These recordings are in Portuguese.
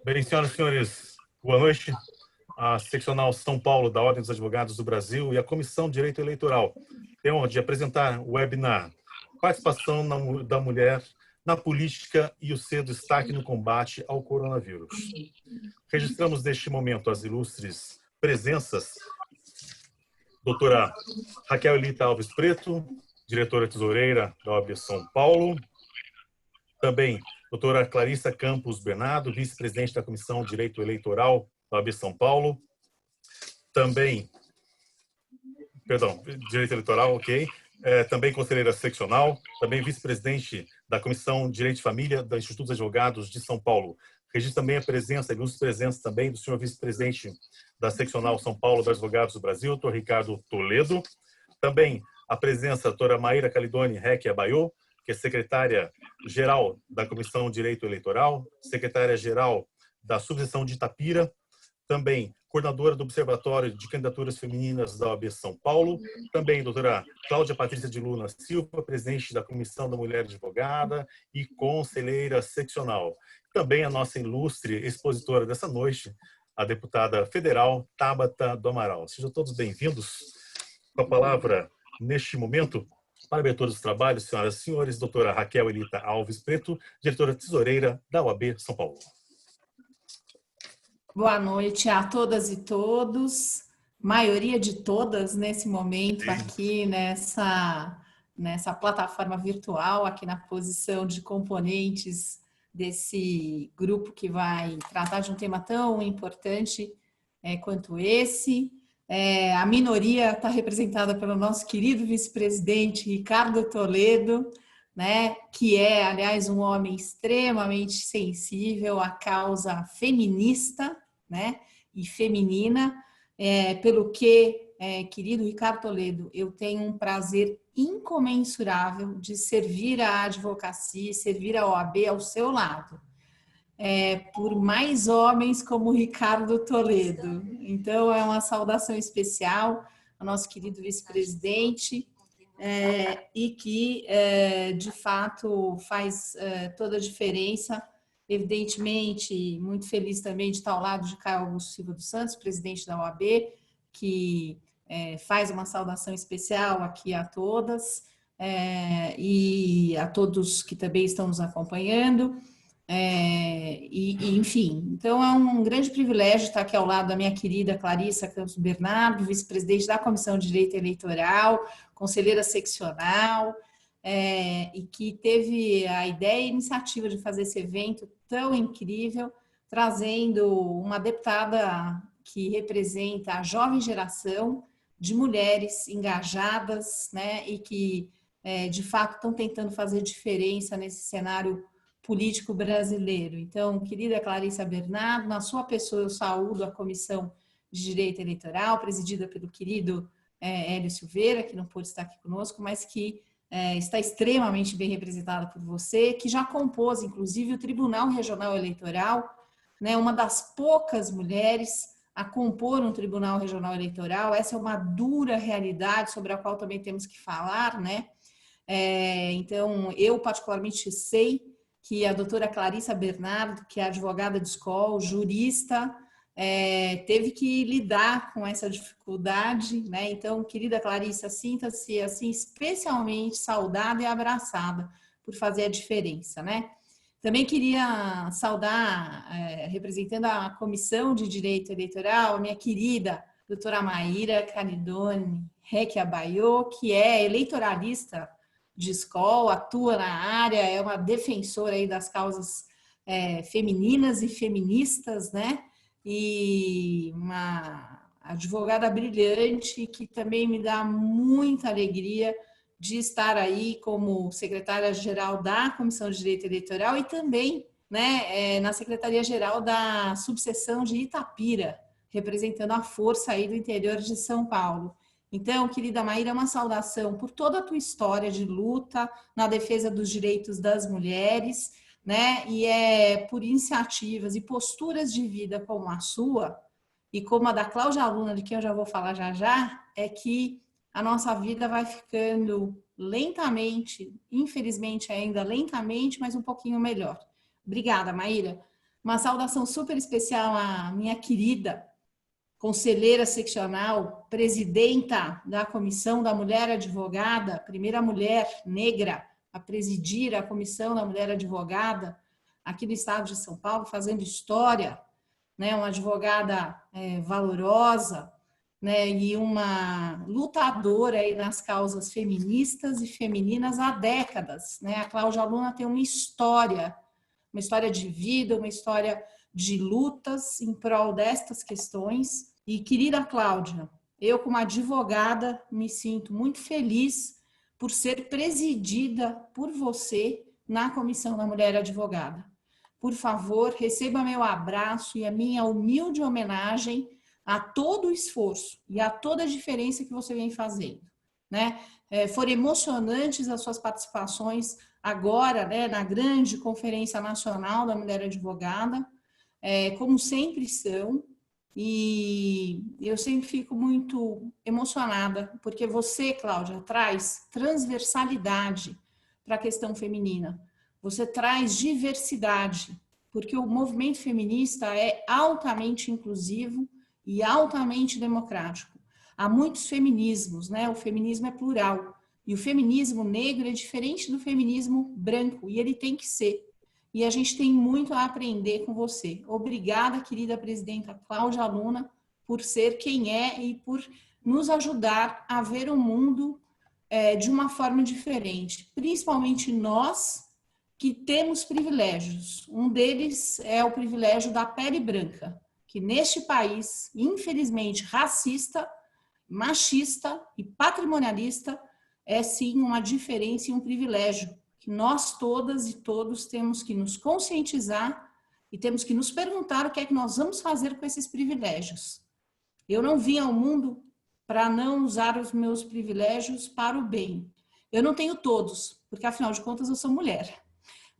Bem, senhoras e senhores, boa noite. A Seccional São Paulo da Ordem dos Advogados do Brasil e a Comissão de Direito Eleitoral têm honra de apresentar o webinar Participação da Mulher na Política e o seu destaque no combate ao coronavírus. Registramos neste momento as ilustres presenças doutora Raquel Elita Alves Preto, diretora tesoureira da OAB São Paulo, também doutora Clarissa Campos Bernardo, vice-presidente da Comissão de Direito Eleitoral da OAB São Paulo, também, Direito Eleitoral, ok, também conselheira seccional, também vice-presidente da Comissão de Direito de Família do Instituto dos Advogados de São Paulo. Registro também a presença, ilustre presença também do senhor vice-presidente da Seccional São Paulo dos Advogados do Brasil, doutor Ricardo Toledo. Também a presença da doutora Maíra Calidoni Reque Abaiô, que é secretária-geral da Comissão de Direito Eleitoral, secretária-geral da Subseção de Itapira, também coordenadora do Observatório de Candidaturas Femininas da OAB São Paulo, também doutora Cláudia Patrícia de Luna Silva, presidente da Comissão da Mulher Advogada e conselheira seccional. Também a nossa ilustre expositora dessa noite, a deputada federal Tabata do Amaral. Sejam todos bem-vindos. Com a palavra, neste momento, para a abertura dos trabalhos, senhoras e senhores, doutora Raquel Elita Alves Preto, diretora tesoureira da OAB São Paulo. Boa noite a todas e todos, maioria de todas nesse momento aqui nessa plataforma virtual, aqui na posição de componentes desse grupo que vai tratar de um tema tão importante quanto esse. A minoria está representada pelo nosso querido vice-presidente Ricardo Toledo, né, que é, aliás, um homem extremamente sensível à causa feminista, né, e feminina, pelo que, querido Ricardo Toledo, eu tenho um prazer incomensurável de servir a advocacia, servir a OAB ao seu lado, por mais homens como Ricardo Toledo. Então, é uma saudação especial ao nosso querido vice-presidente, e que, de fato, faz toda a diferença. Evidentemente, muito feliz também de estar ao lado de Caio Augusto Silva dos Santos, presidente da OAB, que faz uma saudação especial aqui a todas e a todos que também estão nos acompanhando. Enfim, então é um grande privilégio estar aqui ao lado da minha querida Clarissa Campos Bernardo, vice-presidente da Comissão de Direito Eleitoral, conselheira seccional, e que teve a ideia e a iniciativa de fazer esse evento tão incrível, trazendo uma deputada que representa a jovem geração de mulheres engajadas, né, e que, de fato, estão tentando fazer diferença nesse cenário político brasileiro. Então, querida Clarissa Bernardo, na sua pessoa eu saúdo a Comissão de Direito Eleitoral, presidida pelo querido Hélio Silveira, que não pôde estar aqui conosco, mas que está extremamente bem representada por você, que já compôs, inclusive, o Tribunal Regional Eleitoral, né, uma das poucas mulheres a compor um Tribunal Regional Eleitoral. Essa é uma dura realidade sobre a qual também temos que falar, né? Então, eu particularmente sei que a doutora Clarissa Bernardo, que é advogada de escola, jurista, teve que lidar com essa dificuldade, né? Então, querida Clarissa, sinta-se assim especialmente saudada e abraçada por fazer a diferença, né? Também queria saudar, representando a Comissão de Direito Eleitoral, a minha querida doutora Maíra Calidoni Reque Abaiô, que é eleitoralista de escola, atua na área, é uma defensora aí das causas femininas e feministas, né? E uma advogada brilhante que também me dá muita alegria de estar aí como secretária-geral da Comissão de Direito Eleitoral e também, né, na Secretaria-Geral da Subseção de Itapira, representando a força aí do interior de São Paulo. Então, querida Maíra, uma saudação por toda a tua história de luta na defesa dos direitos das mulheres, né? E por iniciativas e posturas de vida como a sua e como a da Cláudia Luna, de quem eu já vou falar já, é que a nossa vida vai ficando lentamente, infelizmente ainda lentamente, mas um pouquinho melhor. Obrigada, Maíra. Uma saudação super especial à minha querida conselheira seccional, presidenta da Comissão da Mulher Advogada, primeira mulher negra a presidir a Comissão da Mulher Advogada aqui no estado de São Paulo, fazendo história, né? Uma advogada valorosa, né? E uma lutadora aí nas causas feministas e femininas há décadas, né? A Cláudia Luna tem uma história de vida, uma história de lutas em prol destas questões. E, querida Cláudia, eu, como advogada, me sinto muito feliz por ser presidida por você na Comissão da Mulher Advogada. Por favor, receba meu abraço e a minha humilde homenagem a todo o esforço e a toda a diferença que você vem fazendo, né? Foram emocionantes as suas participações agora, né, na grande Conferência Nacional da Mulher Advogada, como sempre são, e eu sempre fico muito emocionada, porque você, Cláudia, traz transversalidade para a questão feminina, você traz diversidade, porque o movimento feminista é altamente inclusivo e altamente democrático. Há muitos feminismos, né? O feminismo é plural, e o feminismo negro é diferente do feminismo branco, e ele tem que ser. E a gente tem muito a aprender com você. Obrigada, querida presidenta Cláudia Luna, por ser quem é e por nos ajudar a ver o mundo de uma forma diferente. Principalmente nós que temos privilégios. Um deles é o privilégio da pele branca, que neste país, infelizmente, racista, machista e patrimonialista, é sim uma diferença e um privilégio que nós todas e todos temos que nos conscientizar e temos que nos perguntar o que é que nós vamos fazer com esses privilégios. Eu não vim ao mundo para não usar os meus privilégios para o bem. Eu não tenho todos, porque afinal de contas eu sou mulher,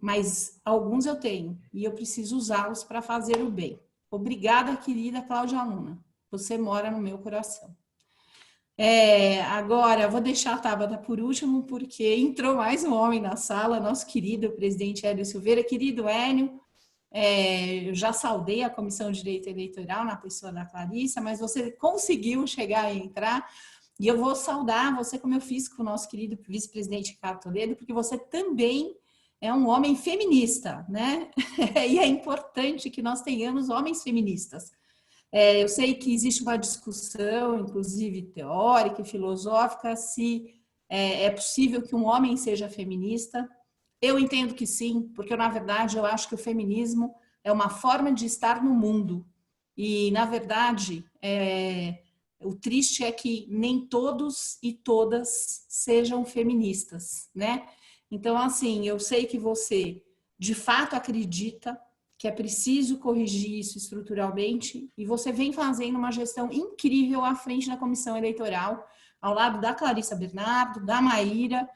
mas alguns eu tenho e eu preciso usá-los para fazer o bem. Obrigada, querida Cláudia Luna. Você mora no meu coração. Agora, vou deixar a Tabata por último, porque entrou mais um homem na sala, nosso querido presidente Hélio Silveira. Querido Hélio, eu já saudei a Comissão de Direito Eleitoral na pessoa da Clarissa, mas você conseguiu chegar e entrar, e eu vou saudar você como eu fiz com o nosso querido vice-presidente Ricardo Toledo, porque você também é um homem feminista, né? E é importante que nós tenhamos homens feministas. Eu sei que existe uma discussão, inclusive teórica e filosófica, se é possível que um homem seja feminista. Eu entendo que sim, porque na verdade eu acho que o feminismo é uma forma de estar no mundo. E na verdade, o triste é que nem todos e todas sejam feministas, né? Então, assim, eu sei que você de fato acredita que é preciso corrigir isso estruturalmente, e você vem fazendo uma gestão incrível à frente da comissão eleitoral, ao lado da Clarissa Bernardo, da Maíra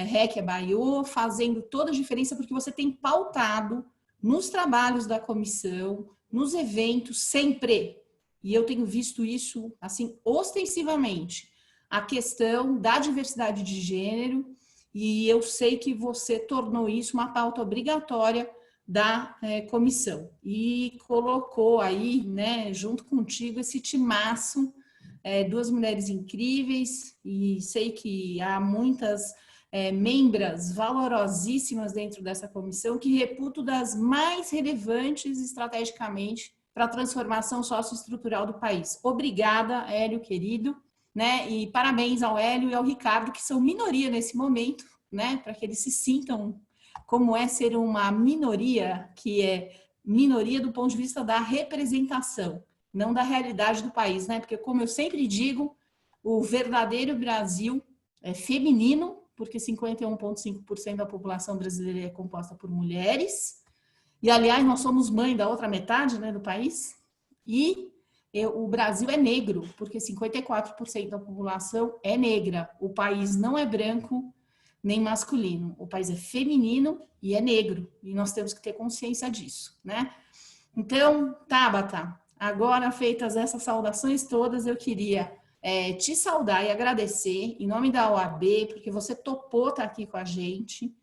Reque Baiô, fazendo toda a diferença, porque você tem pautado nos trabalhos da comissão, nos eventos, sempre, e eu tenho visto isso, assim, ostensivamente, a questão da diversidade de gênero, e eu sei que você tornou isso uma pauta obrigatória da comissão e colocou aí, né, junto contigo esse timaço, duas mulheres incríveis, e sei que há muitas membras valorosíssimas dentro dessa comissão que reputo das mais relevantes estrategicamente para a transformação socioestrutural do país. Obrigada, Hélio, querido, né, e parabéns ao Hélio e ao Ricardo, que são minoria nesse momento, né, para que eles se sintam como é ser uma minoria, que é minoria do ponto de vista da representação, não da realidade do país, né? Porque, como eu sempre digo, o verdadeiro Brasil é feminino, porque 51,5% da população brasileira é composta por mulheres, e, aliás, nós somos mãe da outra metade, né, do país, e o Brasil é negro, porque 54% da população é negra, o país não é branco, nem masculino. O país é feminino e é negro. E nós temos que ter consciência disso, né? Então, Tabata, agora feitas essas saudações todas, eu queria te saudar e agradecer em nome da OAB, porque você topou estar aqui com a gente.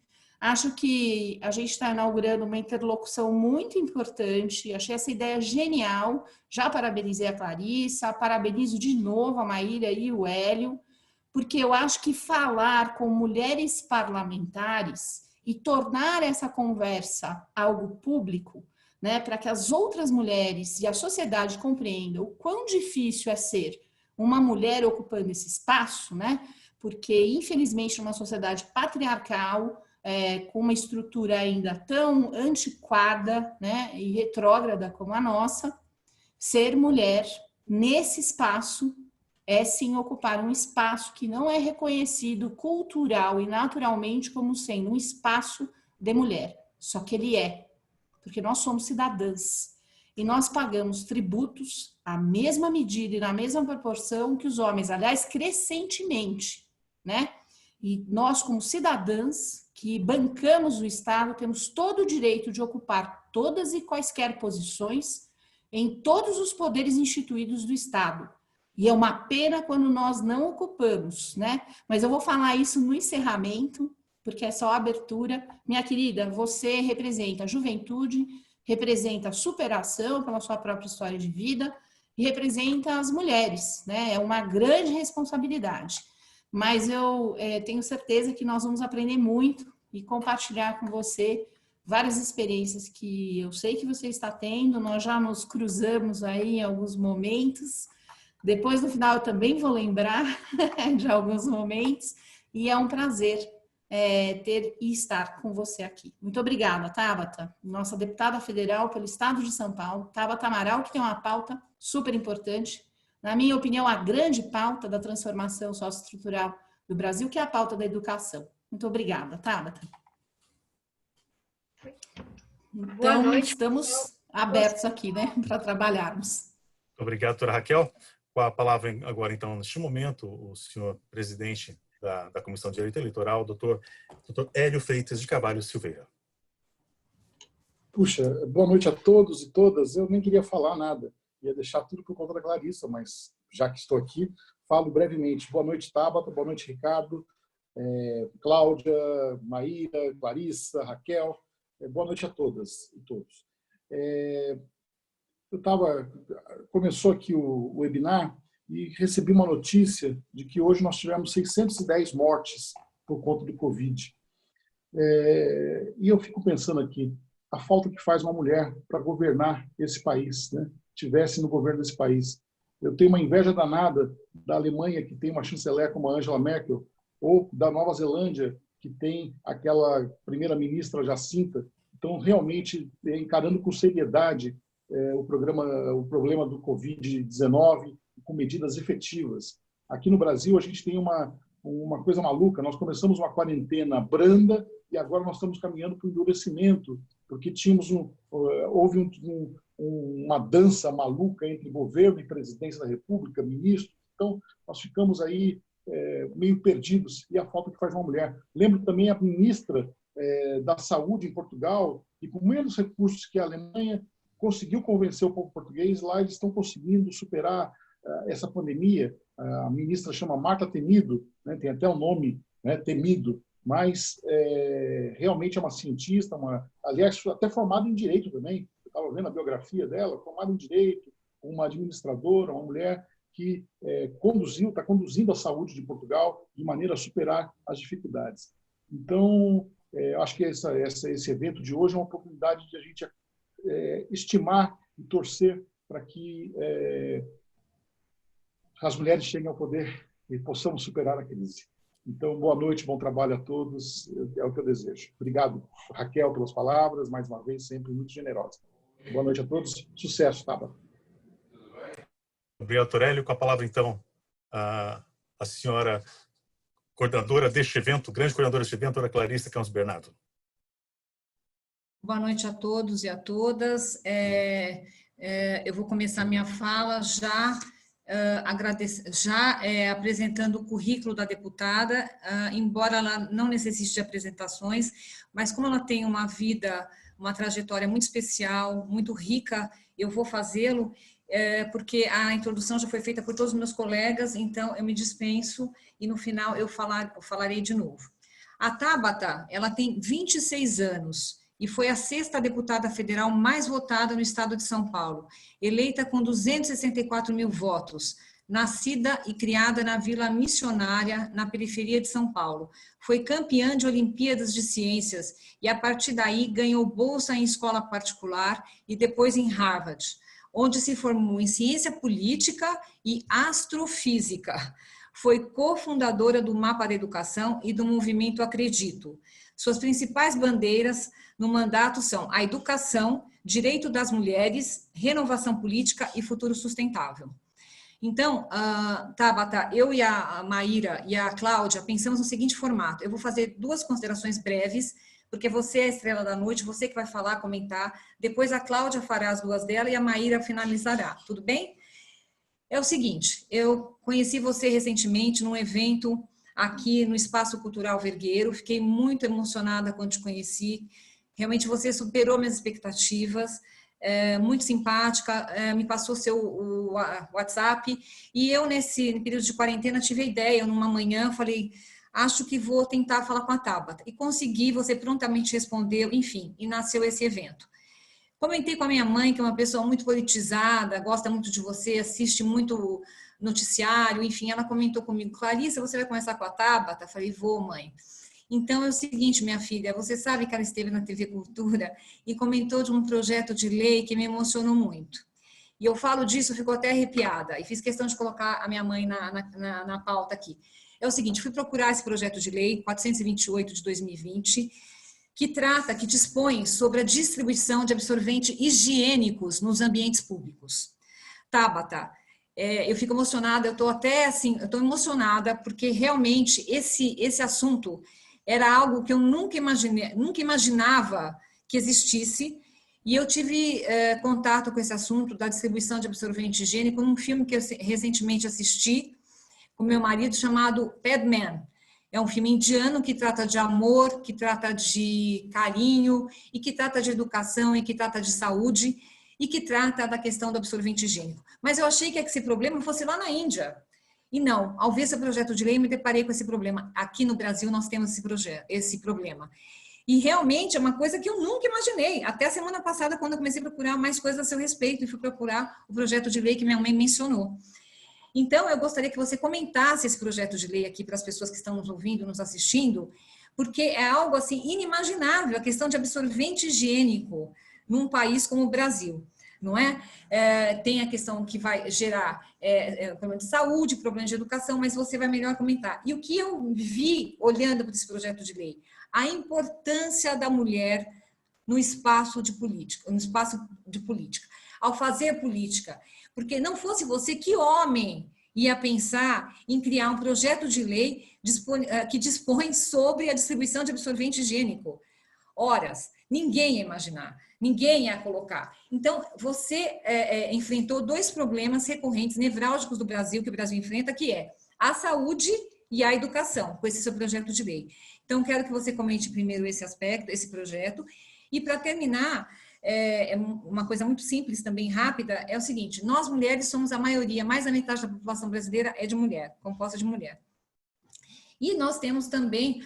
Acho que a gente está inaugurando uma interlocução muito importante, achei essa ideia genial, já parabenizei a Clarissa, parabenizo de novo a Maíra e o Hélio, porque eu acho que falar com mulheres parlamentares e tornar essa conversa algo público, né, para que as outras mulheres e a sociedade compreendam o quão difícil é ser uma mulher ocupando esse espaço, né, porque infelizmente numa sociedade patriarcal, com uma estrutura ainda tão antiquada, né, e retrógrada como a nossa, ser mulher nesse espaço é sim ocupar um espaço que não é reconhecido cultural e naturalmente como sendo um espaço de mulher. Só que ele é, porque nós somos cidadãs e nós pagamos tributos à mesma medida e na mesma proporção que os homens, aliás, crescentemente, né? E nós, como cidadãs que bancamos o Estado, temos todo o direito de ocupar todas e quaisquer posições em todos os poderes instituídos do Estado. E é uma pena quando nós não ocupamos, né? Mas eu vou falar isso no encerramento, porque é só a abertura. Minha querida, você representa a juventude, representa a superação pela sua própria história de vida e representa as mulheres, né? É uma grande responsabilidade. Mas eu tenho certeza que nós vamos aprender muito e compartilhar com você várias experiências que eu sei que você está tendo. Nós já nos cruzamos aí em alguns momentos. Depois, no final, eu também vou lembrar de alguns momentos. E é um prazer ter e estar com você aqui. Muito obrigada, Tabata, nossa deputada federal pelo Estado de São Paulo. Tabata Amaral, que tem uma pauta super importante. Na minha opinião, a grande pauta da transformação socioestrutural do Brasil, que é a pauta da educação. Muito obrigada, Tabata. Então, estamos abertos aqui, né, para trabalharmos. Obrigado, doutora Raquel. Com a palavra agora, então, neste momento, o senhor presidente da Comissão de Direito Eleitoral, doutor Hélio Freitas de Carvalho Silveira. Puxa, boa noite a todos e todas. Eu nem queria falar nada, ia deixar tudo por conta da Clarissa, mas já que estou aqui, falo brevemente. Boa noite, Tabata, boa noite, Ricardo, Cláudia, Maíra, Clarissa, Raquel. Boa noite a todas e todos. Começou aqui o webinar e recebi uma notícia de que hoje nós tivemos 610 mortes por conta do Covid. E eu fico pensando aqui, a falta que faz uma mulher para governar esse país, né? Tivesse no governo desse país. Eu tenho uma inveja danada da Alemanha, que tem uma chanceler como a Angela Merkel, ou da Nova Zelândia, que tem aquela primeira-ministra Jacinta. Então, realmente, encarando com seriedade o problema do Covid-19, com medidas efetivas. Aqui no Brasil, a gente tem uma coisa maluca. Nós começamos uma quarentena branda e agora nós estamos caminhando para o endurecimento, porque houve uma dança maluca entre governo e presidência da República, ministro. Então, nós ficamos aí meio perdidos, e a falta que faz uma mulher. Lembro também a ministra da Saúde em Portugal, e com menos recursos que a Alemanha, conseguiu convencer o povo português. Lá eles estão conseguindo superar essa pandemia. A ministra chama Marta Temido, né? Tem até o nome, né? Temido, mas realmente é uma cientista, aliás, até formada em Direito também. Eu estava vendo a biografia dela, formada em Direito, uma administradora, uma mulher que está conduzindo a saúde de Portugal de maneira a superar as dificuldades. Então, acho que esse evento de hoje é uma oportunidade de a gente estimar e torcer para que as mulheres cheguem ao poder e possamos superar a crise. Então, boa noite, bom trabalho a todos, é o que eu desejo. Obrigado, Raquel, pelas palavras, mais uma vez, sempre muito generosa. Boa noite a todos, sucesso, Tabata. Obrigado, doutor Hélio. Com a palavra, então, a senhora coordenadora deste evento, grande coordenadora deste evento, doutora Clarissa Campos Bernardo. Boa noite a todos e a todas. Eu vou começar minha fala apresentando o currículo da deputada, embora ela não necessite de apresentações, mas como ela tem uma vida, uma trajetória muito especial, muito rica, eu vou fazê-lo, porque a introdução já foi feita por todos os meus colegas, então eu me dispenso e no final eu falarei de novo. A Tabata, ela tem 26 anos e foi a 6ª deputada federal mais votada no estado de São Paulo, eleita com 264 mil votos, nascida e criada na Vila Missionária, na periferia de São Paulo. Foi campeã de Olimpíadas de Ciências e, a partir daí, ganhou bolsa em escola particular e depois em Harvard, onde se formou em ciência política e astrofísica. Foi cofundadora do Mapa da Educação e do movimento Acredito. Suas principais bandeiras no mandato são a educação, direito das mulheres, renovação política e futuro sustentável. Então, Tabata, eu e a Maíra e a Cláudia pensamos no seguinte formato. Eu vou fazer 2 considerações breves, porque você é a estrela da noite, você que vai falar, comentar. Depois a Cláudia fará as 2 dela e a Maíra finalizará. Tudo bem? É o seguinte, eu conheci você recentemente num evento aqui no Espaço Cultural Vergueiro, fiquei muito emocionada quando te conheci, realmente você superou minhas expectativas, muito simpática, me passou o WhatsApp, e eu nesse período de quarentena tive a ideia, numa manhã, falei, acho que vou tentar falar com a Tabata, e consegui, você prontamente respondeu, enfim, e nasceu esse evento. Comentei com a minha mãe, que é uma pessoa muito politizada, gosta muito de você, assiste muito noticiário, enfim, ela comentou comigo, Clarissa, você vai começar com a Tabata? Falei, vou, mãe. Então, é o seguinte, minha filha, você sabe que ela esteve na TV Cultura e comentou de um projeto de lei que me emocionou muito. E eu falo disso, ficou até arrepiada, e fiz questão de colocar a minha mãe na pauta aqui. É o seguinte, fui procurar esse projeto de lei, 428 de 2020, que dispõe sobre a distribuição de absorventes higiênicos nos ambientes públicos. Tabata, eu fico emocionada, eu estou até assim, eu estou emocionada, porque realmente esse assunto era algo que eu nunca imaginava que existisse, e eu tive contato com esse assunto da distribuição de absorvente higiênico num filme que eu recentemente assisti com meu marido, chamado Padman. É um filme indiano que trata de amor, que trata de carinho, e que trata de educação, e que trata de saúde, e que trata da questão do absorvente higiênico. Mas eu achei que esse problema fosse lá na Índia. E não, ao ver esse projeto de lei, me deparei com esse problema. Aqui no Brasil nós temos esse problema. E realmente é uma coisa que eu nunca imaginei. Até a semana passada, quando eu comecei a procurar mais coisas a seu respeito, e fui procurar o projeto de lei que minha mãe mencionou. Então, eu gostaria que você comentasse esse projeto de lei aqui para as pessoas que estão nos ouvindo, nos assistindo, porque é algo assim inimaginável, a questão de absorvente higiênico num país como o Brasil, não é? Tem a questão que vai gerar problema de saúde, problema de educação, mas você vai melhor comentar. E o que eu vi olhando para esse projeto de lei? A importância da mulher no espaço de política, ao fazer política. Porque não fosse você, que homem ia pensar em criar um projeto de lei que dispõe sobre a distribuição de absorvente higiênico? Horas, ninguém ia imaginar, ninguém ia colocar. Então, você enfrentou 2 problemas recorrentes, nevrálgicos do Brasil, que o Brasil enfrenta, que é a saúde e a educação, com esse seu projeto de lei. Então, quero que você comente primeiro esse aspecto, esse projeto, e para terminar, uma coisa muito simples, também rápida, é o seguinte, nós mulheres somos a maioria, mais da metade da população brasileira é de mulher, composta de mulher. E nós temos também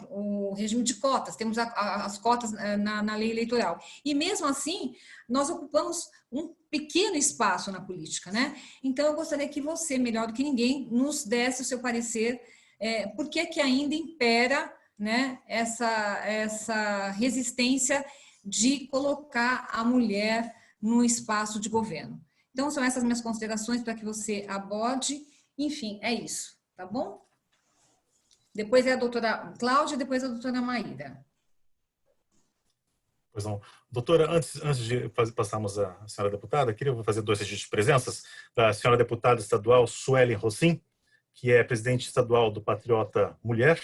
o regime de cotas, temos as cotas na lei eleitoral. E mesmo assim, nós ocupamos um pequeno espaço na política, né? Então, eu gostaria que você, melhor do que ninguém, nos desse o seu parecer, por que ainda impera, né, essa resistência de colocar a mulher no espaço de governo. Então, são essas minhas considerações para que você aborde. Enfim, é isso, tá bom? Depois é a doutora Cláudia, depois a doutora Maíra. Pois não. Doutora, antes de passarmos a senhora deputada, queria fazer 2 registros de presenças da senhora deputada estadual Suelen Rossim, que é presidente estadual do Patriota Mulher,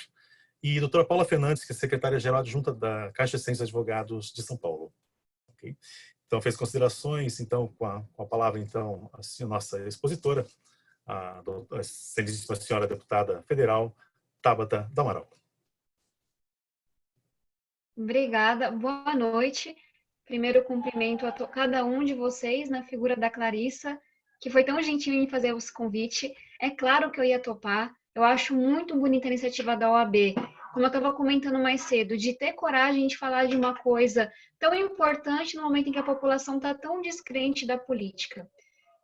e a doutora Paula Fernandes, que é secretária-geral adjunta da Caixa de Ciências Advogados de São Paulo. Okay? Então, fez considerações, então, com a palavra, então, a nossa expositora, a excelentíssima senhora deputada federal, Tabata do Amaral. Obrigada, boa noite. Primeiro, cumprimento a cada um de vocês na figura da Clarissa, que foi tão gentil em fazer esse convite. É claro que eu ia topar, Eu acho muito bonita a iniciativa da OAB, como eu estava comentando mais cedo, de ter coragem de falar de uma coisa tão importante no momento em que a população está tão descrente da política.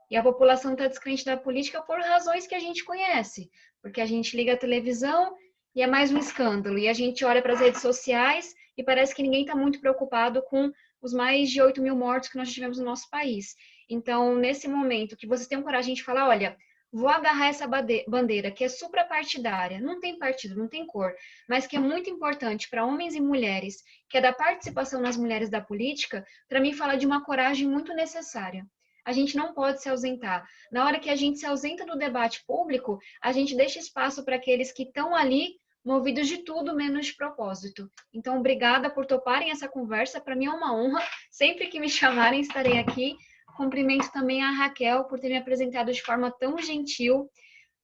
E a população está descrente da política por razões que a gente conhece, porque a gente liga a televisão e é mais um escândalo, e a gente olha para as redes sociais e parece que ninguém está muito preocupado com os mais de 8 mil mortos que nós tivemos no nosso país. Então, nesse momento que vocês tenham coragem de falar, olha, vou agarrar essa bandeira que é suprapartidária, não tem partido, não tem cor, mas que é muito importante para homens e mulheres, que é da participação nas mulheres da política, para mim fala de uma coragem muito necessária. A gente não pode se ausentar. Na hora que a gente se ausenta do debate público, a gente deixa espaço para aqueles que estão ali movidos de tudo menos de propósito. Então, obrigada por toparem essa conversa. Para mim é uma honra. Sempre que me chamarem, estarei aqui. Cumprimento também a Raquel por ter me apresentado de forma tão gentil.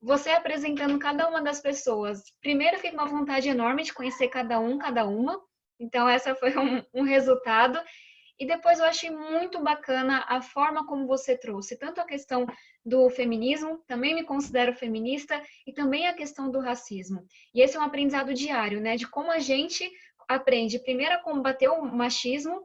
Você apresentando cada uma das pessoas. Primeiro, fiquei com uma vontade enorme de conhecer cada uma. Então, essa foi um resultado. E depois eu achei muito bacana a forma como você trouxe tanto a questão do feminismo, também me considero feminista, e também a questão do racismo. E esse é um aprendizado diário, né? De como a gente aprende primeiro a combater o machismo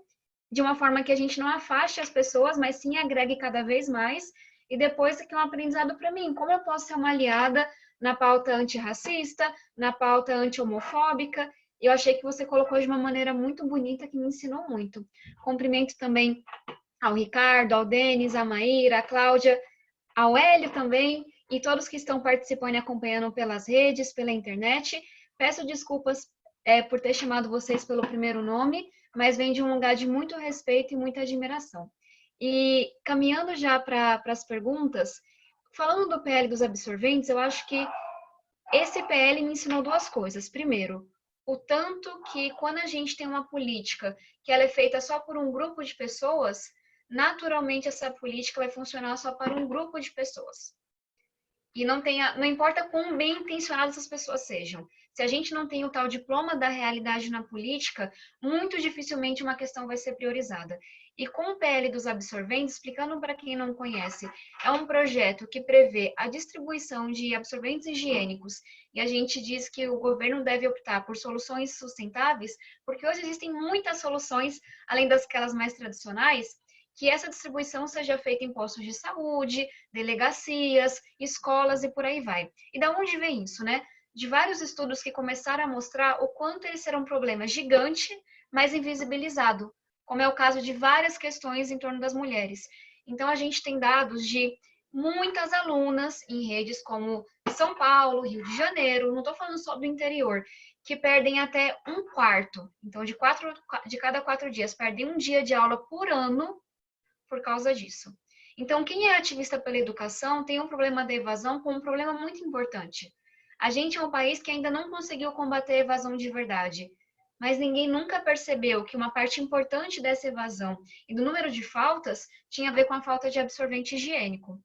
de uma forma que a gente não afaste as pessoas, mas sim agregue cada vez mais. E depois que é um aprendizado para mim, como eu posso ser uma aliada na pauta antirracista, na pauta anti-homofóbica. Eu achei que você colocou de uma maneira muito bonita, que me ensinou muito. Cumprimento também ao Ricardo, ao Denis, à Maíra, à Cláudia, ao Hélio também, e todos que estão participando e acompanhando pelas redes, pela internet. Peço desculpas por ter chamado vocês pelo primeiro nome, mas vem de um lugar de muito respeito e muita admiração. E caminhando já para as perguntas, falando do PL dos absorventes, eu acho que esse PL me ensinou duas coisas. Primeiro, o tanto que quando a gente tem uma política que ela é feita só por um grupo de pessoas, naturalmente essa política vai funcionar só para um grupo de pessoas. E não importa quão bem intencionadas essas pessoas sejam. Se a gente não tem o tal diploma da realidade na política, muito dificilmente uma questão vai ser priorizada. E com o PL dos absorventes, explicando para quem não conhece, é um projeto que prevê a distribuição de absorventes higiênicos, e a gente diz que o governo deve optar por soluções sustentáveis, porque hoje existem muitas soluções, além daquelas mais tradicionais, que essa distribuição seja feita em postos de saúde, delegacias, escolas e por aí vai. E da onde vem isso, né? De vários estudos que começaram a mostrar o quanto ele será um problema gigante, mas invisibilizado, como é o caso de várias questões em torno das mulheres. Então, a gente tem dados de muitas alunas em redes como São Paulo, Rio de Janeiro, não estou falando só do interior, que perdem até um quarto. Então, de cada 4 dias, perdem um dia de aula por ano por causa disso. Então, quem é ativista pela educação tem um problema da evasão como um problema muito importante. A gente é um país que ainda não conseguiu combater a evasão de verdade, mas ninguém nunca percebeu que uma parte importante dessa evasão e do número de faltas tinha a ver com a falta de absorvente higiênico.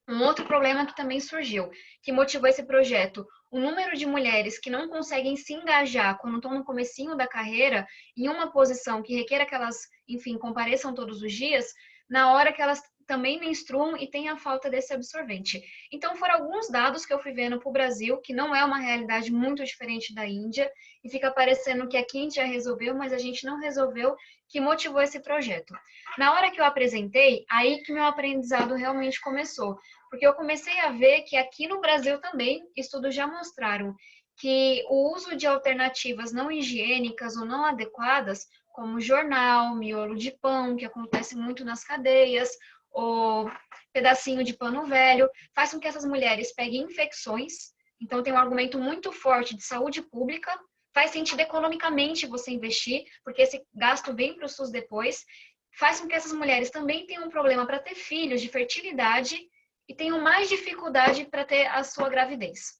Um outro problema que também surgiu, que motivou esse projeto, o número de mulheres que não conseguem se engajar quando estão no comecinho da carreira, em uma posição que requer que elas, enfim, compareçam todos os dias, na hora que elas também menstruam e tem a falta desse absorvente. Então, foram alguns dados que eu fui vendo para o Brasil, que não é uma realidade muito diferente da Índia, e fica parecendo que aqui a gente já resolveu, mas a gente não resolveu, que motivou esse projeto. Na hora que eu apresentei, aí que meu aprendizado realmente começou, porque eu comecei a ver que aqui no Brasil também, estudos já mostraram que o uso de alternativas não higiênicas ou não adequadas, como jornal, miolo de pão, que acontece muito nas cadeias, ou pedacinho de pano velho, faz com que essas mulheres peguem infecções. Então, tem um argumento muito forte de saúde pública, faz sentido economicamente você investir, porque esse gasto vem para o SUS depois, faz com que essas mulheres também tenham um problema para ter filhos, de fertilidade, e tenham mais dificuldade para ter a sua gravidez.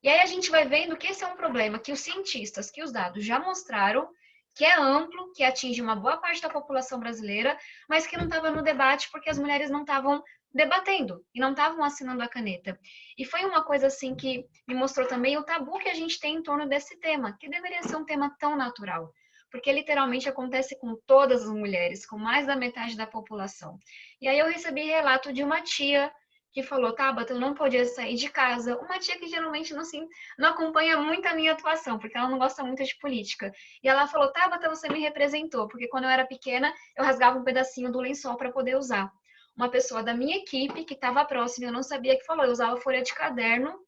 E aí a gente vai vendo que esse é um problema que os cientistas, que os dados já mostraram, que é amplo, que atinge uma boa parte da população brasileira, mas que não estava no debate porque as mulheres não estavam debatendo e não estavam assinando a caneta. E foi uma coisa assim que me mostrou também o tabu que a gente tem em torno desse tema, que deveria ser um tema tão natural, porque literalmente acontece com todas as mulheres, com mais da metade da população. E aí eu recebi relato de uma tia que falou, Tabata, eu não podia sair de casa. Uma tia que geralmente não acompanha muito a minha atuação, porque ela não gosta muito de política. E ela falou, Tabata, você me representou, porque quando eu era pequena, eu rasgava um pedacinho do lençol para poder usar. Uma pessoa da minha equipe, que estava próxima, eu não sabia que falou, eu usava folha de caderno,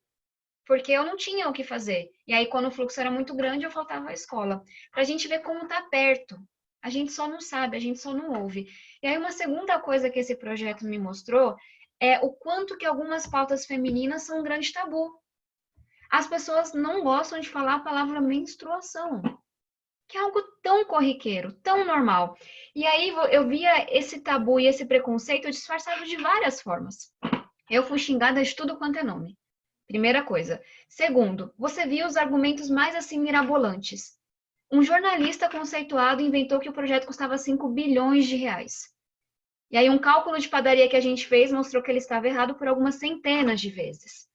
porque eu não tinha o que fazer. E aí, quando o fluxo era muito grande, eu faltava à escola. Para a gente ver como está perto. A gente só não sabe, a gente só não ouve. E aí, uma segunda coisa que esse projeto me mostrou é o quanto que algumas pautas femininas são um grande tabu. As pessoas não gostam de falar a palavra menstruação, que é algo tão corriqueiro, tão normal. E aí eu via esse tabu e esse preconceito disfarçado de várias formas. Eu fui xingada de tudo quanto é nome. Primeira coisa. Segundo, você via os argumentos mais assim mirabolantes. Um jornalista conceituado inventou que o projeto custava 5 bilhões de reais. E aí um cálculo de padaria que a gente fez mostrou que ele estava errado por algumas centenas de vezes.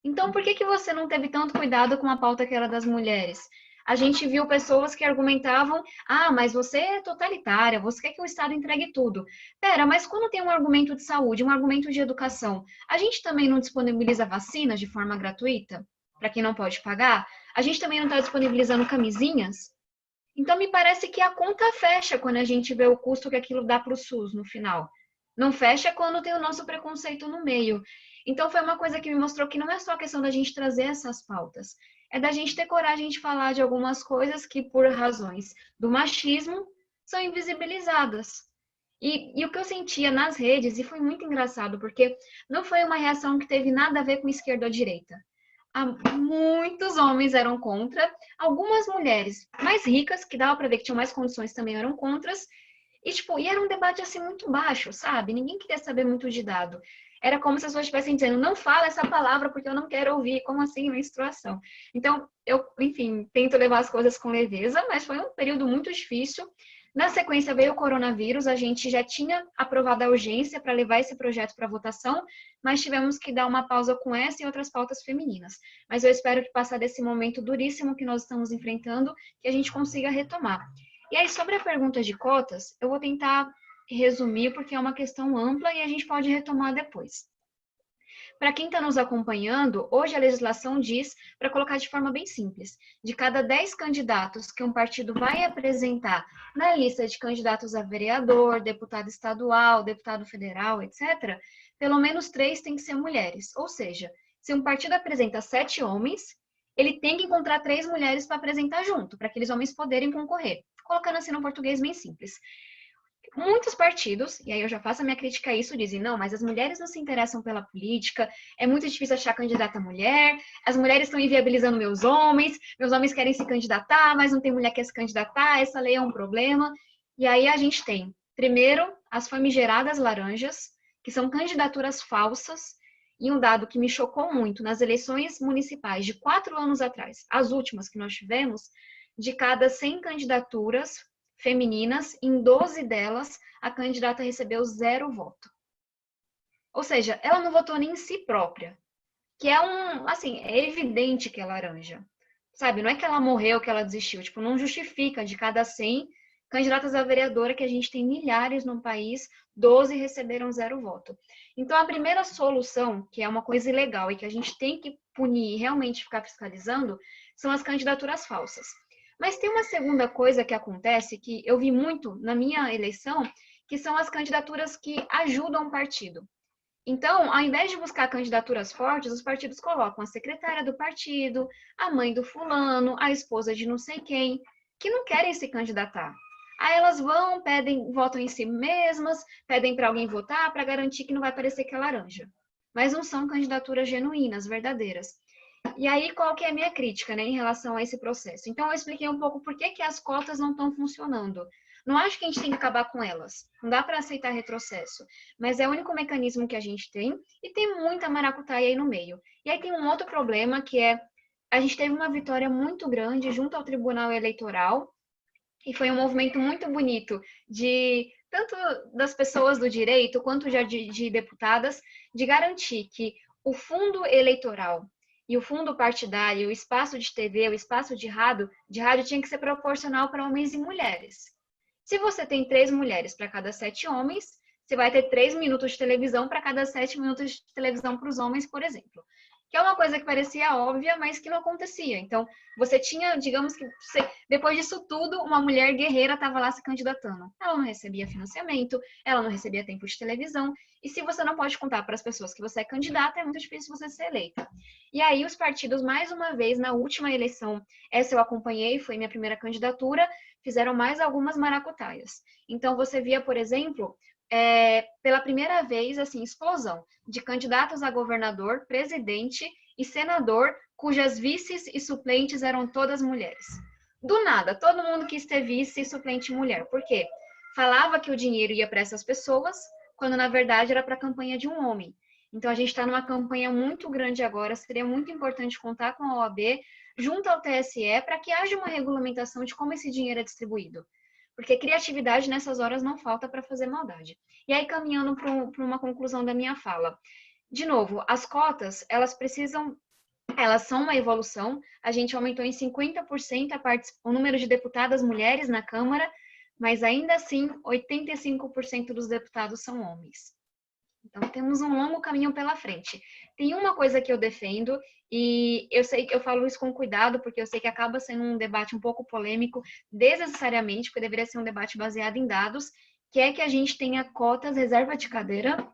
Então, por que você não teve tanto cuidado com a pauta que era das mulheres? A gente viu pessoas que argumentavam, mas você é totalitária, você quer que o Estado entregue tudo. Pera, mas quando tem um argumento de saúde, um argumento de educação, a gente também não disponibiliza vacinas de forma gratuita? Para quem não pode pagar? A gente também não está disponibilizando camisinhas? Então, me parece que a conta fecha quando a gente vê o custo que aquilo dá para o SUS no final. Não fecha quando tem o nosso preconceito no meio. Então, foi uma coisa que me mostrou que não é só a questão da gente trazer essas pautas, é da gente ter coragem de falar de algumas coisas que, por razões do machismo, são invisibilizadas. E o que eu sentia nas redes, e foi muito engraçado, porque não foi uma reação que teve nada a ver com esquerda ou direita. Muitos homens eram contra, algumas mulheres mais ricas, que dava para ver que tinham mais condições, também eram contras, e era um debate assim muito baixo, sabe? Ninguém queria saber muito de dado. Era como se as pessoas estivessem dizendo, não fala essa palavra porque eu não quero ouvir, como assim menstruação? Então, eu, enfim, tento levar as coisas com leveza, mas foi um período muito difícil. Na sequência veio o coronavírus, a gente já tinha aprovado a urgência para levar esse projeto para votação, mas tivemos que dar uma pausa com essa e outras pautas femininas. Mas eu espero que, passar desse momento duríssimo que nós estamos enfrentando, que a gente consiga retomar. E aí, sobre a pergunta de cotas, eu vou tentar resumir, porque é uma questão ampla e a gente pode retomar depois. Para quem está nos acompanhando, hoje a legislação diz, para colocar de forma bem simples, de cada 10 candidatos que um partido vai apresentar na lista de candidatos a vereador, deputado estadual, deputado federal, etc., pelo menos 3 têm que ser mulheres. Ou seja, se um partido apresenta 7 homens, ele tem que encontrar 3 mulheres para apresentar junto, para aqueles homens poderem concorrer. Colocando assim no português bem simples. Muitos partidos, e aí eu já faço a minha crítica a isso, dizem, não, mas as mulheres não se interessam pela política, é muito difícil achar candidata mulher, as mulheres estão inviabilizando meus homens querem se candidatar, mas não tem mulher que quer se candidatar, essa lei é um problema. E aí a gente tem, primeiro, as famigeradas laranjas, que são candidaturas falsas, e um dado que me chocou muito, nas eleições municipais de 4 anos atrás, as últimas que nós tivemos, de cada 100 candidaturas femininas, em 12 delas, a candidata recebeu 0 voto. Ou seja, ela não votou nem em si própria, que é é evidente que é laranja. Sabe, não é que ela morreu, que ela desistiu, não justifica de cada 100 candidatas a vereadora, que a gente tem milhares no país, 12 receberam 0 voto. Então, a primeira solução, que é uma coisa ilegal e que a gente tem que punir e realmente ficar fiscalizando, são as candidaturas falsas. Mas tem uma segunda coisa que acontece, que eu vi muito na minha eleição, que são as candidaturas que ajudam o partido. Então, ao invés de buscar candidaturas fortes, os partidos colocam a secretária do partido, a mãe do fulano, a esposa de não sei quem, que não querem se candidatar. Aí elas vão, votam em si mesmas, pedem para alguém votar para garantir que não vai parecer que é laranja. Mas não são candidaturas genuínas, verdadeiras. E aí, qual que é a minha crítica, em relação a esse processo? Então, eu expliquei um pouco por que as cotas não estão funcionando. Não acho que a gente tem que acabar com elas. Não dá para aceitar retrocesso. Mas é o único mecanismo que a gente tem, e tem muita maracutaia aí no meio. E aí tem um outro problema, que é, a gente teve uma vitória muito grande junto ao Tribunal Eleitoral, e foi um movimento muito bonito, tanto das pessoas do direito, quanto de deputadas, de garantir que o fundo eleitoral e o fundo partidário, o espaço de TV, o espaço de rádio tinha que ser proporcional para homens e mulheres. Se você tem 3 mulheres para cada 7 homens, você vai ter 3 minutos de televisão para cada 7 minutos de televisão para os homens, por exemplo. Que é uma coisa que parecia óbvia, mas que não acontecia. Então, você tinha, digamos que, depois disso tudo, uma mulher guerreira estava lá se candidatando. Ela não recebia financiamento, ela não recebia tempo de televisão, e se você não pode contar para as pessoas que você é candidata, é muito difícil você ser eleita. E aí, os partidos, mais uma vez, na última eleição, essa eu acompanhei, foi minha primeira candidatura, fizeram mais algumas maracutaias. Então, você via, por exemplo, pela primeira vez, assim, explosão de candidatos a governador, presidente e senador, cujas vices e suplentes eram todas mulheres. Do nada, todo mundo quis ter vice e suplente mulher. Por quê? Falava que o dinheiro ia para essas pessoas, quando na verdade era para a campanha de um homem. Então a gente está numa campanha muito grande agora, seria muito importante contar com a OAB junto ao TSE para que haja uma regulamentação de como esse dinheiro é distribuído. Porque criatividade nessas horas não falta para fazer maldade. E aí, caminhando para uma conclusão da minha fala. De novo, as cotas, elas são uma evolução. A gente aumentou em 50% o número de deputadas mulheres na Câmara, mas ainda assim, 85% dos deputados são homens. Então, temos um longo caminho pela frente. Tem uma coisa que eu defendo, e eu sei que eu falo isso com cuidado, porque eu sei que acaba sendo um debate um pouco polêmico, desnecessariamente, porque deveria ser um debate baseado em dados, que é que a gente tenha cotas reserva de cadeira,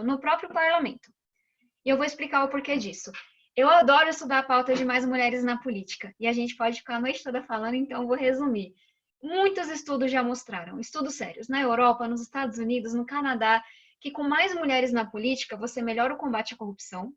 no próprio parlamento. E eu vou explicar o porquê disso. Eu adoro estudar a pauta de mais mulheres na política, e a gente pode ficar a noite toda falando, então eu vou resumir. Muitos estudos já mostraram, estudos sérios, na Europa, nos Estados Unidos, no Canadá, que com mais mulheres na política, você melhora o combate à corrupção,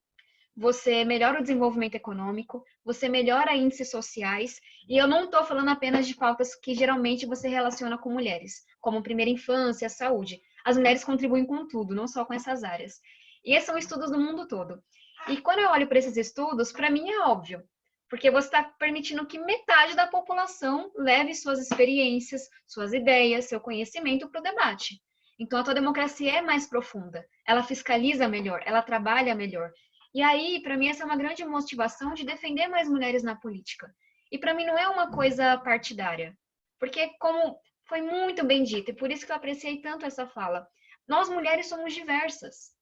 você melhora o desenvolvimento econômico, você melhora índices sociais, e eu não estou falando apenas de pautas que geralmente você relaciona com mulheres, como primeira infância, saúde. As mulheres contribuem com tudo, não só com essas áreas. E esses são estudos do mundo todo. E quando eu olho para esses estudos, para mim é óbvio, porque você está permitindo que metade da população leve suas experiências, suas ideias, seu conhecimento para o debate. Então, a tua democracia é mais profunda, ela fiscaliza melhor, ela trabalha melhor. E aí, para mim, essa é uma grande motivação de defender mais mulheres na política. E para mim não é uma coisa partidária, porque como foi muito bem dito, e por isso que eu apreciei tanto essa fala, nós mulheres somos diversas.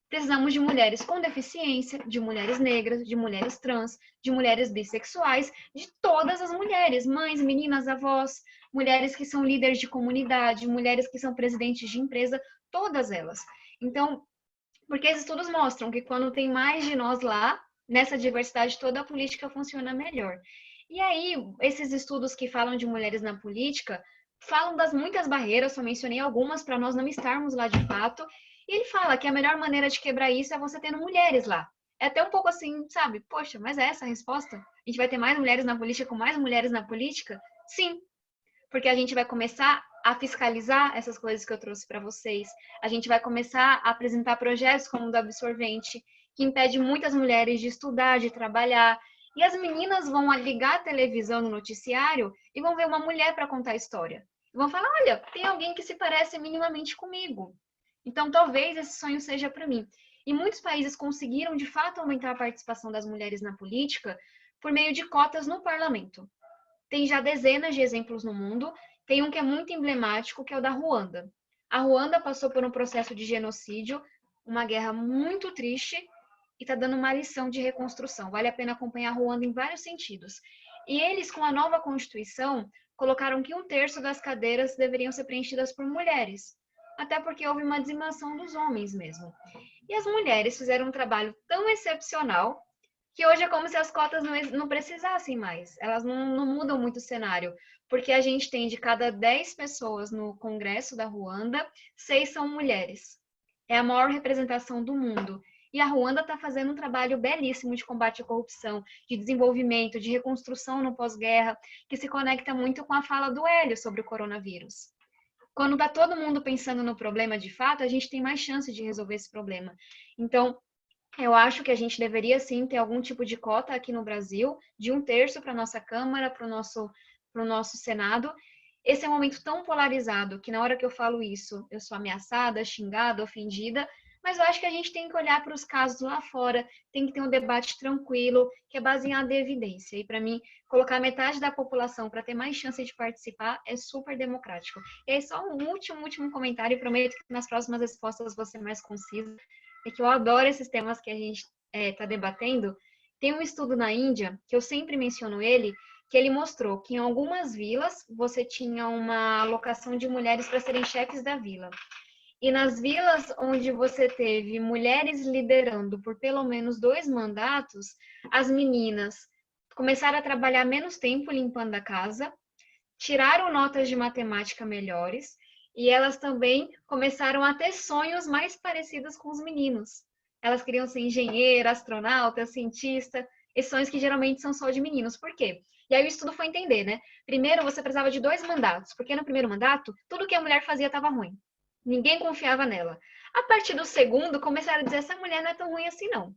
Precisamos de mulheres com deficiência, de mulheres negras, de mulheres trans, de mulheres bissexuais, de todas as mulheres, mães, meninas, avós, mulheres que são líderes de comunidade, mulheres que são presidentes de empresa, todas elas. Então, porque esses estudos mostram que quando tem mais de nós lá, nessa diversidade toda, a política funciona melhor. E aí, esses estudos que falam de mulheres na política, falam das muitas barreiras, só mencionei algumas para nós não estarmos lá de fato, e ele fala que a melhor maneira de quebrar isso é você tendo mulheres lá. É até um pouco assim, sabe? Poxa, mas é essa a resposta? A gente vai ter mais mulheres na política com mais mulheres na política? Sim, porque a gente vai começar a fiscalizar essas coisas que eu trouxe para vocês. A gente vai começar a apresentar projetos como o do Absorvente, que impede muitas mulheres de estudar, de trabalhar. E as meninas vão ligar a televisão no noticiário e vão ver uma mulher para contar a história. E vão falar, olha, tem alguém que se parece minimamente comigo. Então, talvez esse sonho seja para mim. E muitos países conseguiram, de fato, aumentar a participação das mulheres na política por meio de cotas no parlamento. Tem já dezenas de exemplos no mundo. Tem um que é muito emblemático, que é o da Ruanda. A Ruanda passou por um processo de genocídio, uma guerra muito triste, e está dando uma lição de reconstrução. Vale a pena acompanhar a Ruanda em vários sentidos. E eles, com a nova Constituição, colocaram que 1/3 das cadeiras deveriam ser preenchidas por mulheres. Até porque houve uma dizimação dos homens mesmo. E as mulheres fizeram um trabalho tão excepcional que hoje é como se as cotas não precisassem mais. Elas não mudam muito o cenário, porque a gente tem de cada 10 pessoas no Congresso da Ruanda, 6 são mulheres. É a maior representação do mundo. E a Ruanda está fazendo um trabalho belíssimo de combate à corrupção, de desenvolvimento, de reconstrução no pós-guerra, que se conecta muito com a fala do Hélio sobre o coronavírus. Quando está todo mundo pensando no problema de fato, a gente tem mais chance de resolver esse problema. Então, eu acho que a gente deveria sim ter algum tipo de cota aqui no Brasil, de 1/3 para a nossa Câmara, para o nosso Senado. Esse é um momento tão polarizado que na hora que eu falo isso, eu sou ameaçada, xingada, ofendida, mas eu acho que a gente tem que olhar para os casos lá fora, tem que ter um debate tranquilo, que é baseado em evidência. E para mim, colocar metade da população para ter mais chance de participar é super democrático. E aí, só um último comentário, e prometo que nas próximas respostas vou ser mais concisa, é que eu adoro esses temas que a gente está debatendo. Tem um estudo na Índia, que eu sempre menciono ele, que ele mostrou que em algumas vilas você tinha uma alocação de mulheres para serem chefes da vila. E nas vilas onde você teve mulheres liderando por pelo menos 2 mandatos, as meninas começaram a trabalhar menos tempo limpando a casa, tiraram notas de matemática melhores e elas também começaram a ter sonhos mais parecidos com os meninos. Elas queriam ser engenheira, astronauta, cientista, esses sonhos que geralmente são só de meninos. Por quê? E aí o estudo foi entender, né? Primeiro, você precisava de 2 mandatos, porque no primeiro mandato, tudo que a mulher fazia estava ruim. Ninguém confiava nela. A partir do segundo, começaram a dizer, essa mulher não é tão ruim assim, não.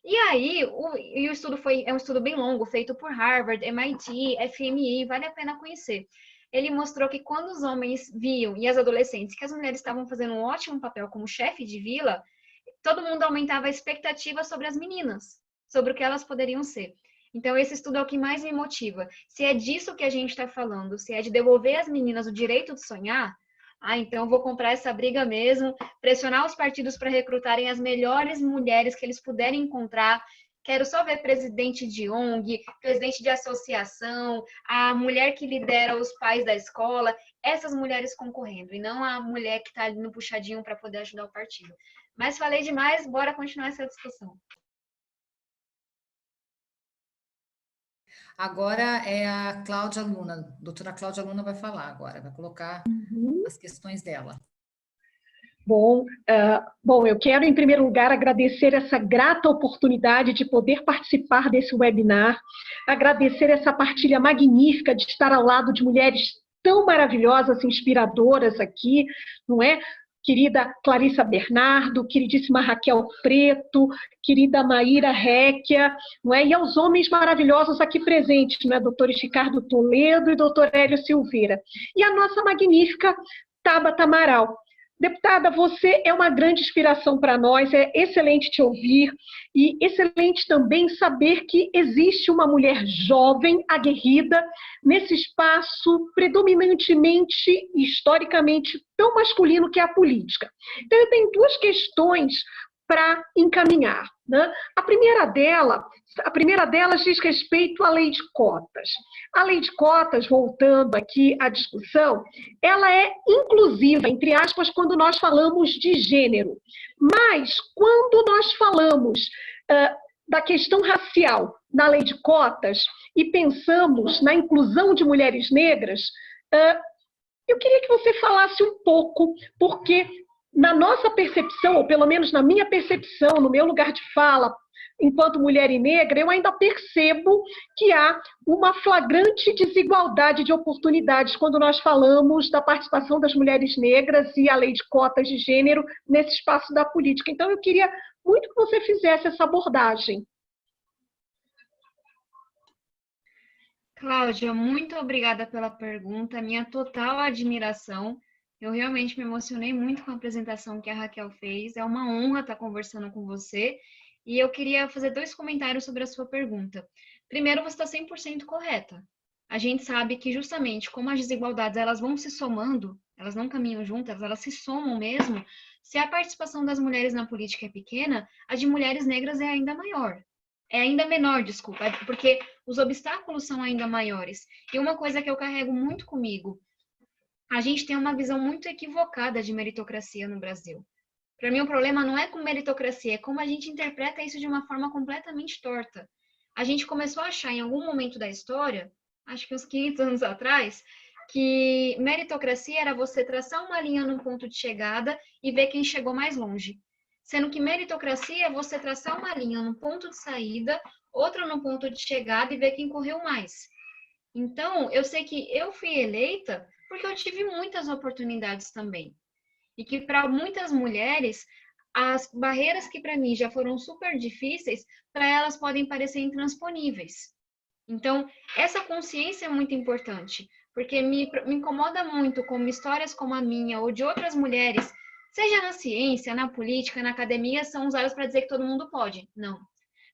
E aí, o estudo é um estudo bem longo, feito por Harvard, MIT, FMI, vale a pena conhecer. Ele mostrou que quando os homens viam, e as adolescentes, que as mulheres estavam fazendo um ótimo papel como chefe de vila, todo mundo aumentava a expectativa sobre as meninas, sobre o que elas poderiam ser. Então, esse estudo é o que mais me motiva. Se é disso que a gente está falando, se é de devolver às meninas o direito de sonhar, então eu vou comprar essa briga mesmo, pressionar os partidos para recrutarem as melhores mulheres que eles puderem encontrar. Quero só ver presidente de ONG, presidente de associação, a mulher que lidera os pais da escola, essas mulheres concorrendo, e não a mulher que está ali no puxadinho para poder ajudar o partido. Mas falei demais, bora continuar essa discussão. Agora é a Cláudia Luna, a doutora Cláudia Luna vai falar agora, vai colocar as questões dela. Bom, eu quero, em primeiro lugar, agradecer essa grata oportunidade de poder participar desse webinar, agradecer essa partilha magnífica de estar ao lado de mulheres tão maravilhosas, inspiradoras aqui, não é? Querida Clarissa Bernardo, queridíssima Raquel Preto, querida Maíra Réquia, não é? E aos homens maravilhosos aqui presentes, não é? Doutores Ricardo Toledo e doutor Hélio Silveira. E a nossa magnífica Tabata Amaral. Deputada, você é uma grande inspiração para nós, é excelente te ouvir e excelente também saber que existe uma mulher jovem, aguerrida, nesse espaço predominantemente, historicamente, tão masculino que é a política. Então, eu tenho 2 questões para encaminhar, né? A primeira delas diz respeito à lei de cotas. A lei de cotas, voltando aqui à discussão, ela é inclusiva, entre aspas, quando nós falamos de gênero. Mas, quando nós falamos da questão racial na lei de cotas e pensamos na inclusão de mulheres negras, eu queria que você falasse um pouco, porque na nossa percepção, ou pelo menos na minha percepção, no meu lugar de fala, enquanto mulher e negra, eu ainda percebo que há uma flagrante desigualdade de oportunidades quando nós falamos da participação das mulheres negras e a lei de cotas de gênero nesse espaço da política. Então, eu queria muito que você fizesse essa abordagem. Cláudia, muito obrigada pela pergunta, minha total admiração. Eu realmente me emocionei muito com a apresentação que a Raquel fez. É uma honra estar conversando com você. E eu queria fazer 2 comentários sobre a sua pergunta. Primeiro, você está 100% correta. A gente sabe que justamente como as desigualdades elas vão se somando, elas não caminham juntas, elas se somam mesmo. Se a participação das mulheres na política é pequena, a de mulheres negras é ainda maior. É ainda menor, desculpa, porque os obstáculos são ainda maiores. E uma coisa que eu carrego muito comigo, a gente tem uma visão muito equivocada de meritocracia no Brasil. Para mim, o problema não é com meritocracia, é como a gente interpreta isso de uma forma completamente torta. A gente começou a achar em algum momento da história, acho que uns 500 anos atrás, que meritocracia era você traçar uma linha num ponto de chegada e ver quem chegou mais longe. Sendo que meritocracia é você traçar uma linha num ponto de saída, outra no ponto de chegada e ver quem correu mais. Então, eu sei que eu fui eleita porque eu tive muitas oportunidades também. E que para muitas mulheres, as barreiras que para mim já foram super difíceis, para elas podem parecer intransponíveis. Então, essa consciência é muito importante, porque me incomoda muito como histórias como a minha ou de outras mulheres Seja na ciência, na política, na academia, são usados para dizer que todo mundo pode. Não.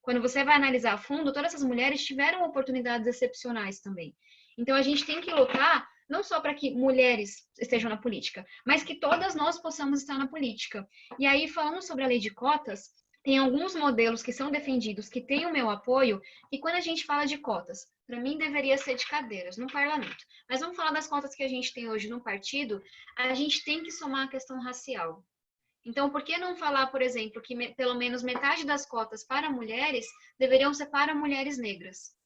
Quando você vai analisar a fundo, todas essas mulheres tiveram oportunidades excepcionais também. Então, a gente tem que lutar não só para que mulheres estejam na política, mas que todas nós possamos estar na política. E aí, falando sobre a lei de cotas, tem alguns modelos que são defendidos, que têm o meu apoio, e quando a gente fala de cotas, para mim deveria ser de cadeiras no parlamento. Mas vamos falar das cotas que a gente tem hoje no partido, a gente tem que somar a questão racial. Então, por que não falar, por exemplo, que pelo menos metade das cotas para mulheres deveriam ser para mulheres negras?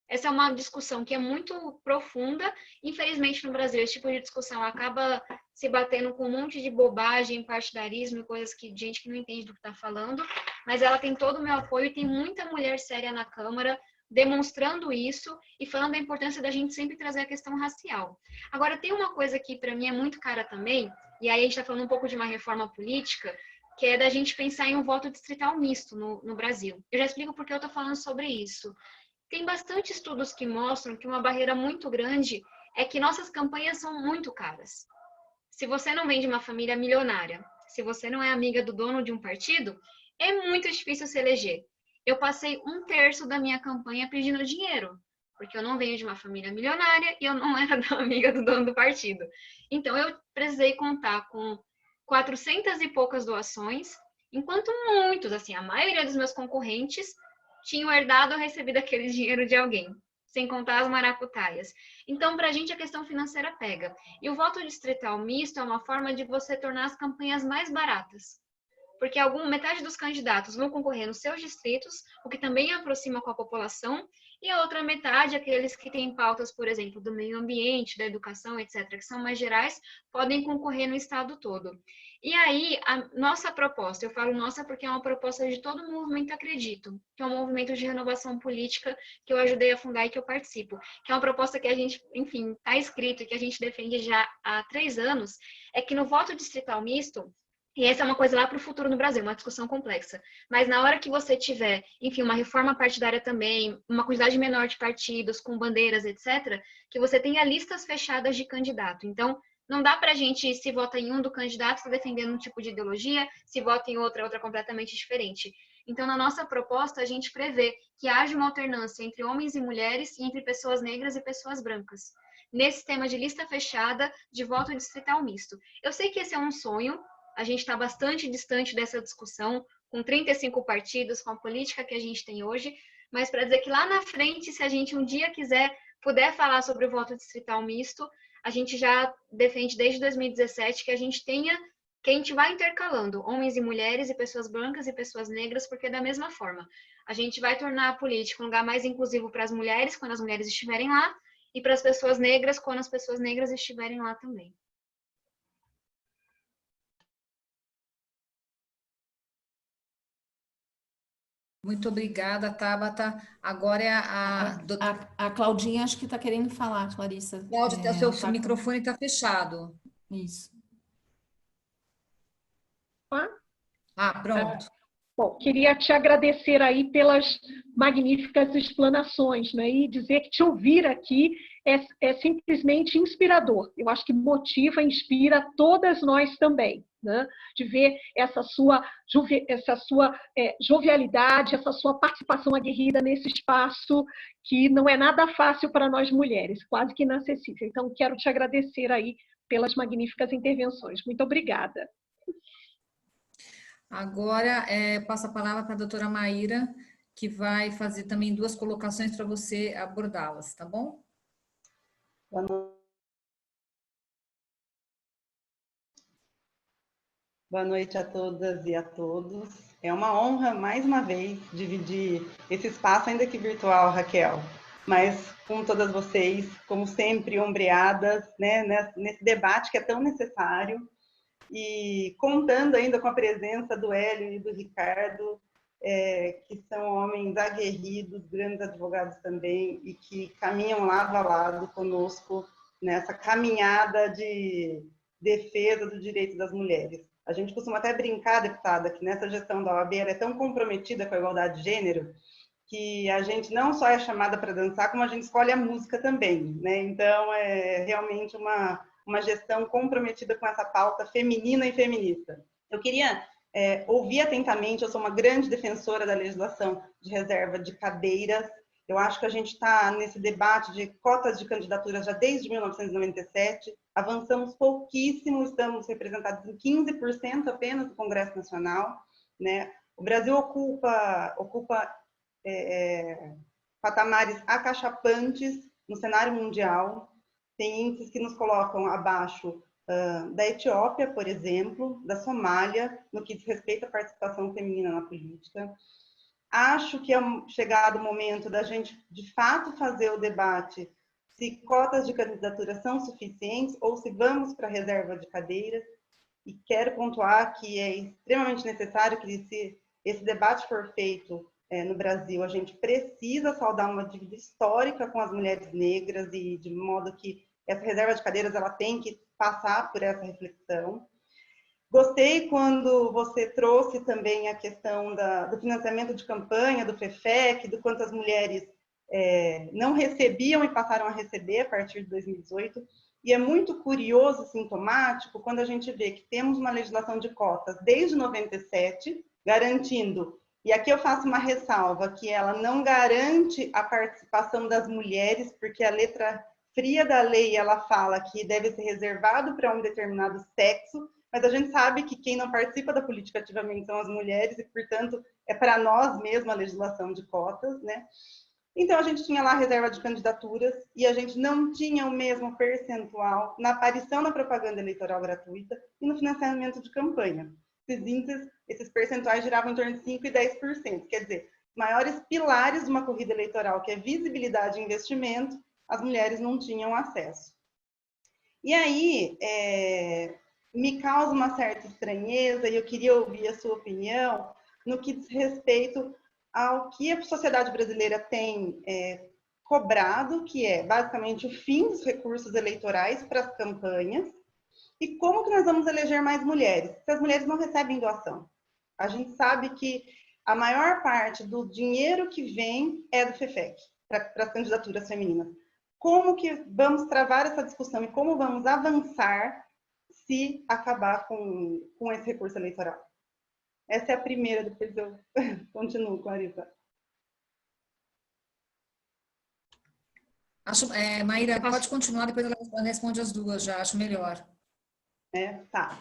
Essa é uma discussão que é muito profunda. Infelizmente, no Brasil, esse tipo de discussão acaba se batendo com um monte de bobagem, partidarismo e coisas que gente que não entende do que está falando. Mas ela tem todo o meu apoio e tem muita mulher séria na Câmara demonstrando isso e falando da importância da gente sempre trazer a questão racial. Agora, tem uma coisa que para mim é muito cara também, e aí a gente está falando um pouco de uma reforma política, que é da gente pensar em um voto distrital misto no Brasil. Eu já explico por que eu estou falando sobre isso. Tem bastante estudos que mostram que uma barreira muito grande é que nossas campanhas são muito caras. Se você não vem de uma família milionária, se você não é amiga do dono de um partido, é muito difícil se eleger. Eu passei 1/3 da minha campanha pedindo dinheiro, porque eu não venho de uma família milionária e eu não era amiga do dono do partido. Então, eu precisei contar com 400 e poucas doações, enquanto muitos, assim, a maioria dos meus concorrentes tinham herdado ou recebido aquele dinheiro de alguém, sem contar as maracutaias. Então, para a gente, a questão financeira pega. E o voto distrital misto é uma forma de você tornar as campanhas mais baratas. Porque metade dos candidatos vão concorrer nos seus distritos, o que também aproxima com a população, e a outra metade, aqueles que têm pautas, por exemplo, do meio ambiente, da educação, etc., que são mais gerais, podem concorrer no estado todo. E aí, a nossa proposta, eu falo nossa porque é uma proposta de todo o movimento Acredito, que é um movimento de renovação política que eu ajudei a fundar e que eu participo, que é uma proposta que a gente, enfim, está escrito e que a gente defende já há 3 anos, é que no voto distrital misto, e essa é uma coisa lá para o futuro no Brasil, uma discussão complexa. Mas na hora que você tiver, enfim, uma reforma partidária também, uma quantidade menor de partidos, com bandeiras, etc., que você tenha listas fechadas de candidato. Então, não dá para a gente, se vota em um do candidato, está defendendo um tipo de ideologia, se vota em outra completamente diferente. Então, na nossa proposta, a gente prevê que haja uma alternância entre homens e mulheres e entre pessoas negras e pessoas brancas. Nesse tema de lista fechada, de voto distrital misto. Eu sei que esse é um sonho, a gente está bastante distante dessa discussão, com 35 partidos, com a política que a gente tem hoje, mas para dizer que lá na frente, se a gente um dia puder falar sobre o voto distrital misto, a gente já defende desde 2017 que a gente vai intercalando homens e mulheres e pessoas brancas e pessoas negras, porque da mesma forma, a gente vai tornar a política um lugar mais inclusivo para as mulheres, quando as mulheres estiverem lá, e para as pessoas negras, quando as pessoas negras estiverem lá também. Muito obrigada, Tabata. Agora é a Claudinha acho que está querendo falar, Clarissa. Cláudia, seu microfone está fechado. Isso. Pronto. Bom, queria te agradecer aí pelas magníficas explanações, né? E dizer que te ouvir aqui é simplesmente inspirador. Eu acho que motiva, inspira todas nós também, né? De ver essa sua jovialidade, essa sua participação aguerrida nesse espaço que não é nada fácil para nós mulheres, quase que inacessível. Então, quero te agradecer aí pelas magníficas intervenções. Muito obrigada. Agora, passo a palavra para a doutora Maíra, que vai fazer também 2 colocações para você abordá-las, tá bom? Boa noite a todas e a todos. É uma honra, mais uma vez, dividir esse espaço, ainda que virtual, Raquel, mas com todas vocês, como sempre, ombreadas, né, nesse debate que é tão necessário, e contando ainda com a presença do Hélio e do Ricardo, que são homens aguerridos, grandes advogados também, e que caminham lado a lado conosco nessa caminhada de defesa do direito das mulheres. A gente costuma até brincar, deputada, que nessa gestão da OAB ela é tão comprometida com a igualdade de gênero que a gente não só é chamada para dançar, como a gente escolhe a música também, né? Então, é realmente uma uma gestão comprometida com essa pauta feminina e feminista. Eu queria ouvir atentamente, eu sou uma grande defensora da legislação de reserva de cadeiras. Eu acho que a gente está nesse debate de cotas de candidaturas já desde 1997, avançamos pouquíssimo, estamos representados em 15% apenas do Congresso Nacional, né? O Brasil ocupa patamares acachapantes no cenário mundial, tem índices que nos colocam abaixo da Etiópia, por exemplo, da Somália, no que diz respeito à participação feminina na política. Acho que é chegado o momento da gente, de fato, fazer o debate se cotas de candidatura são suficientes ou se vamos para a reserva de cadeiras. E quero pontuar que é extremamente necessário que, se esse debate for feito no Brasil, a gente precisa saldar uma dívida histórica com as mulheres negras, e de modo que essa reserva de cadeiras ela tem que passar por essa reflexão. Gostei quando você trouxe também a questão do financiamento de campanha, do FEFEC, do quanto as mulheres não recebiam e passaram a receber a partir de 2018. E é muito curioso, sintomático, quando a gente vê que temos uma legislação de cotas desde 97, garantindo, e aqui eu faço uma ressalva, que ela não garante a participação das mulheres, porque a letra fria da lei, ela fala que deve ser reservado para um determinado sexo, mas a gente sabe que quem não participa da política ativamente são as mulheres, e, portanto, é para nós mesmo a legislação de cotas, né? Então, a gente tinha lá a reserva de candidaturas e a gente não tinha o mesmo percentual na aparição da propaganda eleitoral gratuita e no financiamento de campanha. Esses índices, esses percentuais giravam em torno de 5% e 10%. Quer dizer, maiores pilares de uma corrida eleitoral, que é visibilidade e investimento, as mulheres não tinham acesso. E aí, me causa uma certa estranheza, e eu queria ouvir a sua opinião no que diz respeito ao que a sociedade brasileira tem cobrado, que é basicamente o fim dos recursos eleitorais para as campanhas, e como que nós vamos eleger mais mulheres, se as mulheres não recebem doação. A gente sabe que a maior parte do dinheiro que vem é do FEFEC, para as candidaturas femininas. Como que vamos travar essa discussão e como vamos avançar se acabar com esse recurso eleitoral? Essa é a primeira, depois eu continuo, Clarissa. Maíra, pode continuar, depois ela responde as duas já, acho melhor. Tá.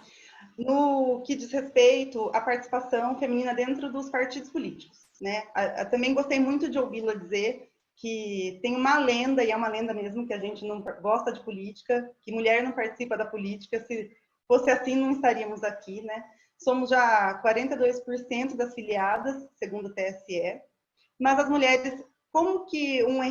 No que diz respeito à participação feminina dentro dos partidos políticos, né? Eu também gostei muito de ouvi-la dizer que tem uma lenda, e é uma lenda mesmo, que a gente não gosta de política, que mulher não participa da política. Se fosse assim, não estaríamos aqui, né? Somos já 42% das filiadas, segundo o TSE, mas as mulheres, como que um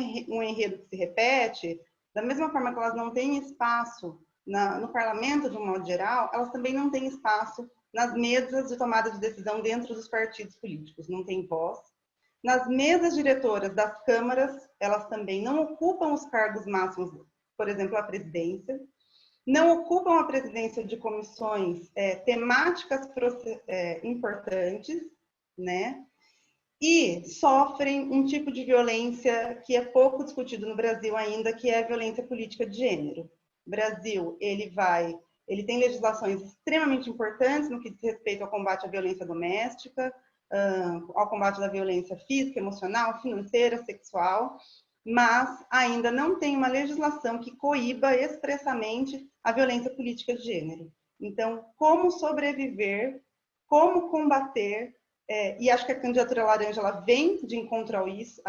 enredo que se repete, da mesma forma que elas não têm espaço no parlamento, de um modo geral, elas também não têm espaço nas mesas de tomada de decisão dentro dos partidos políticos, não têm voz. Nas mesas diretoras das câmaras, elas também não ocupam os cargos máximos, por exemplo, a presidência, não ocupam a presidência de comissões temáticas importantes, né? E sofrem um tipo de violência que é pouco discutido no Brasil ainda, que é a violência política de gênero. O Brasil, ele tem legislações extremamente importantes no que diz respeito ao combate à violência doméstica, ao combate da violência física, emocional, financeira, sexual, mas ainda não tem uma legislação que coíba expressamente a violência política de gênero. Então, como sobreviver, como combater, e acho que a candidatura laranja ela vem de encontro a isso,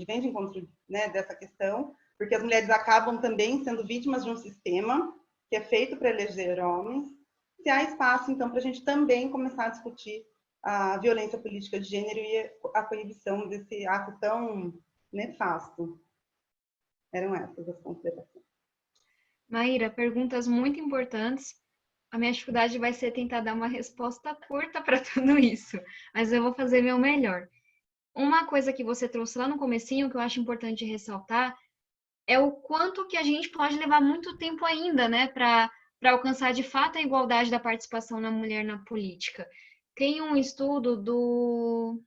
vem de encontro, né, dessa questão, porque as mulheres acabam também sendo vítimas de um sistema que é feito para eleger homens. Se há espaço, então, para a gente também começar a discutir a violência política de gênero e a coibição desse ato tão nefasto. Eram essas as considerações. Maíra, perguntas muito importantes. A minha dificuldade vai ser tentar dar uma resposta curta para tudo isso, mas eu vou fazer meu melhor. Uma coisa que você trouxe lá no comecinho, que eu acho importante ressaltar, é o quanto que a gente pode levar muito tempo ainda, né, para alcançar de fato a igualdade da participação da mulher na política. Tem um estudo do...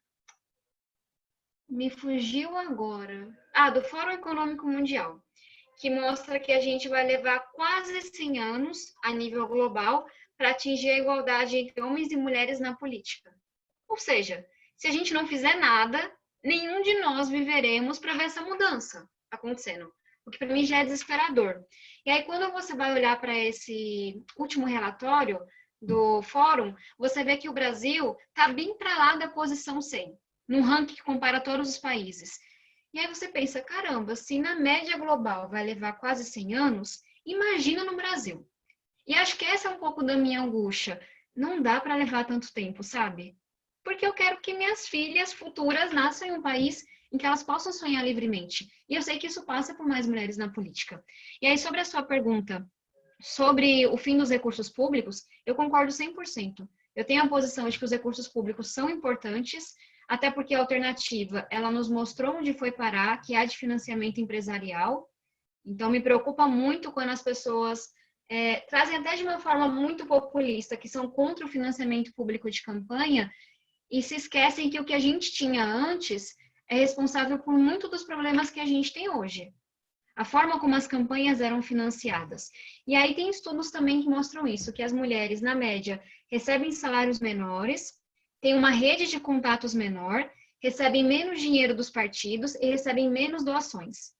Me fugiu agora. Do Fórum Econômico Mundial, que mostra que a gente vai levar quase 100 anos a nível global para atingir a igualdade entre homens e mulheres na política. Ou seja, se a gente não fizer nada, nenhum de nós viveremos para ver essa mudança acontecendo, o que para mim já é desesperador. E aí, quando você vai olhar para esse último relatório do Fórum, você vê que o Brasil está bem para lá da posição 100, num ranking que compara todos os países. E aí você pensa, caramba, se na média global vai levar quase 100 anos, imagina no Brasil. E acho que essa é um pouco da minha angústia. Não dá para levar tanto tempo, sabe? Porque eu quero que minhas filhas futuras nasçam em um país em que elas possam sonhar livremente. E eu sei que isso passa por mais mulheres na política. E aí, sobre a sua pergunta sobre o fim dos recursos públicos, eu concordo 100%. Eu tenho a posição de que os recursos públicos são importantes, até porque a alternativa, ela nos mostrou onde foi parar, que há de financiamento empresarial. Então, me preocupa muito quando as pessoas trazem até de uma forma muito populista, que são contra o financiamento público de campanha, e se esquecem que o que a gente tinha antes é responsável por muito dos problemas que a gente tem hoje. A forma como as campanhas eram financiadas. E aí tem estudos também que mostram isso, que as mulheres, na média, recebem salários menores, têm uma rede de contatos menor, recebem menos dinheiro dos partidos e recebem menos doações.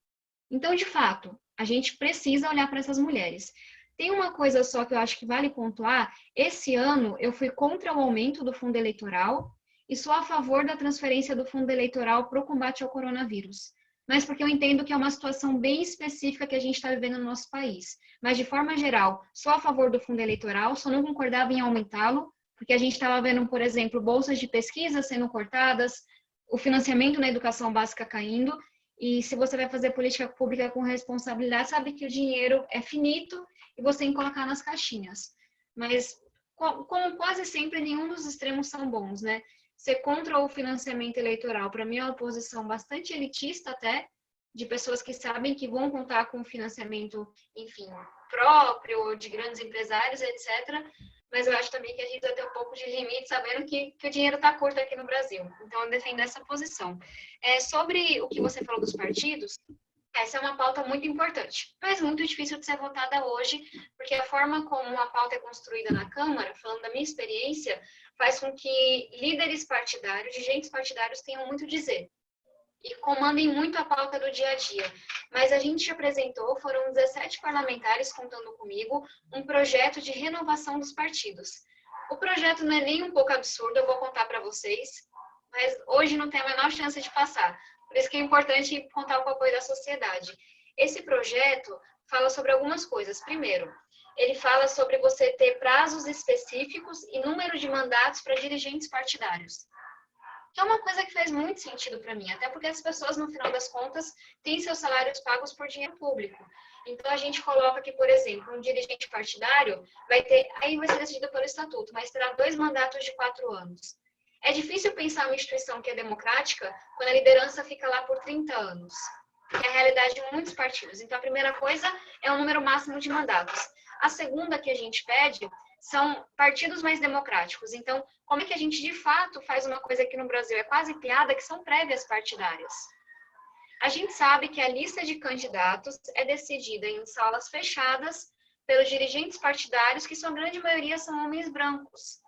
Então, de fato, a gente precisa olhar para essas mulheres. Tem uma coisa só que eu acho que vale pontuar. Esse ano, eu fui contra o aumento do fundo eleitoral e sou a favor da transferência do fundo eleitoral para o combate ao coronavírus. Mas porque eu entendo que é uma situação bem específica que a gente está vivendo no nosso país. Mas, de forma geral, sou a favor do fundo eleitoral, só não concordava em aumentá-lo, porque a gente estava vendo, por exemplo, bolsas de pesquisa sendo cortadas, o financiamento na educação básica caindo, e se você vai fazer política pública com responsabilidade, sabe que o dinheiro é finito e você tem que colocar nas caixinhas. Mas, como quase sempre, nenhum dos extremos são bons, né? Ser contra o financiamento eleitoral, para mim, é uma posição bastante elitista até, de pessoas que sabem que vão contar com financiamento, enfim, próprio, de grandes empresários, etc. Mas eu acho também que a gente vai ter um pouco de limite, sabendo que o dinheiro está curto aqui no Brasil. Então, eu defendo essa posição. Sobre o que você falou dos partidos, essa é uma pauta muito importante, mas muito difícil de ser votada hoje, porque a forma como a pauta é construída na Câmara, falando da minha experiência, faz com que líderes partidários, dirigentes partidários tenham muito a dizer e comandem muito a pauta do dia a dia. Mas a gente apresentou, foram 17 parlamentares contando comigo, um projeto de renovação dos partidos. O projeto não é nem um pouco absurdo, eu vou contar para vocês, mas hoje não tem a menor chance de passar. Por isso que é importante contar com o apoio da sociedade. Esse projeto fala sobre algumas coisas. Primeiro, ele fala sobre você ter prazos específicos e número de mandatos para dirigentes partidários. Que é uma coisa que faz muito sentido para mim, até porque as pessoas, no final das contas, têm seus salários pagos por dinheiro público. Então, a gente coloca que, por exemplo, um dirigente partidário vai ter, aí vai ser decidido pelo estatuto, mas terá 2 mandatos de 4 anos. É difícil pensar uma instituição que é democrática quando a liderança fica lá por 30 anos, que é a realidade de muitos partidos. Então, a primeira coisa é o número máximo de mandatos. A segunda que a gente pede são partidos mais democráticos. Então, como é que a gente, de fato, faz uma coisa aqui no Brasil? É quase piada, que são prévias partidárias. A gente sabe que a lista de candidatos é decidida em salas fechadas pelos dirigentes partidários, que, sua grande maioria, são homens brancos.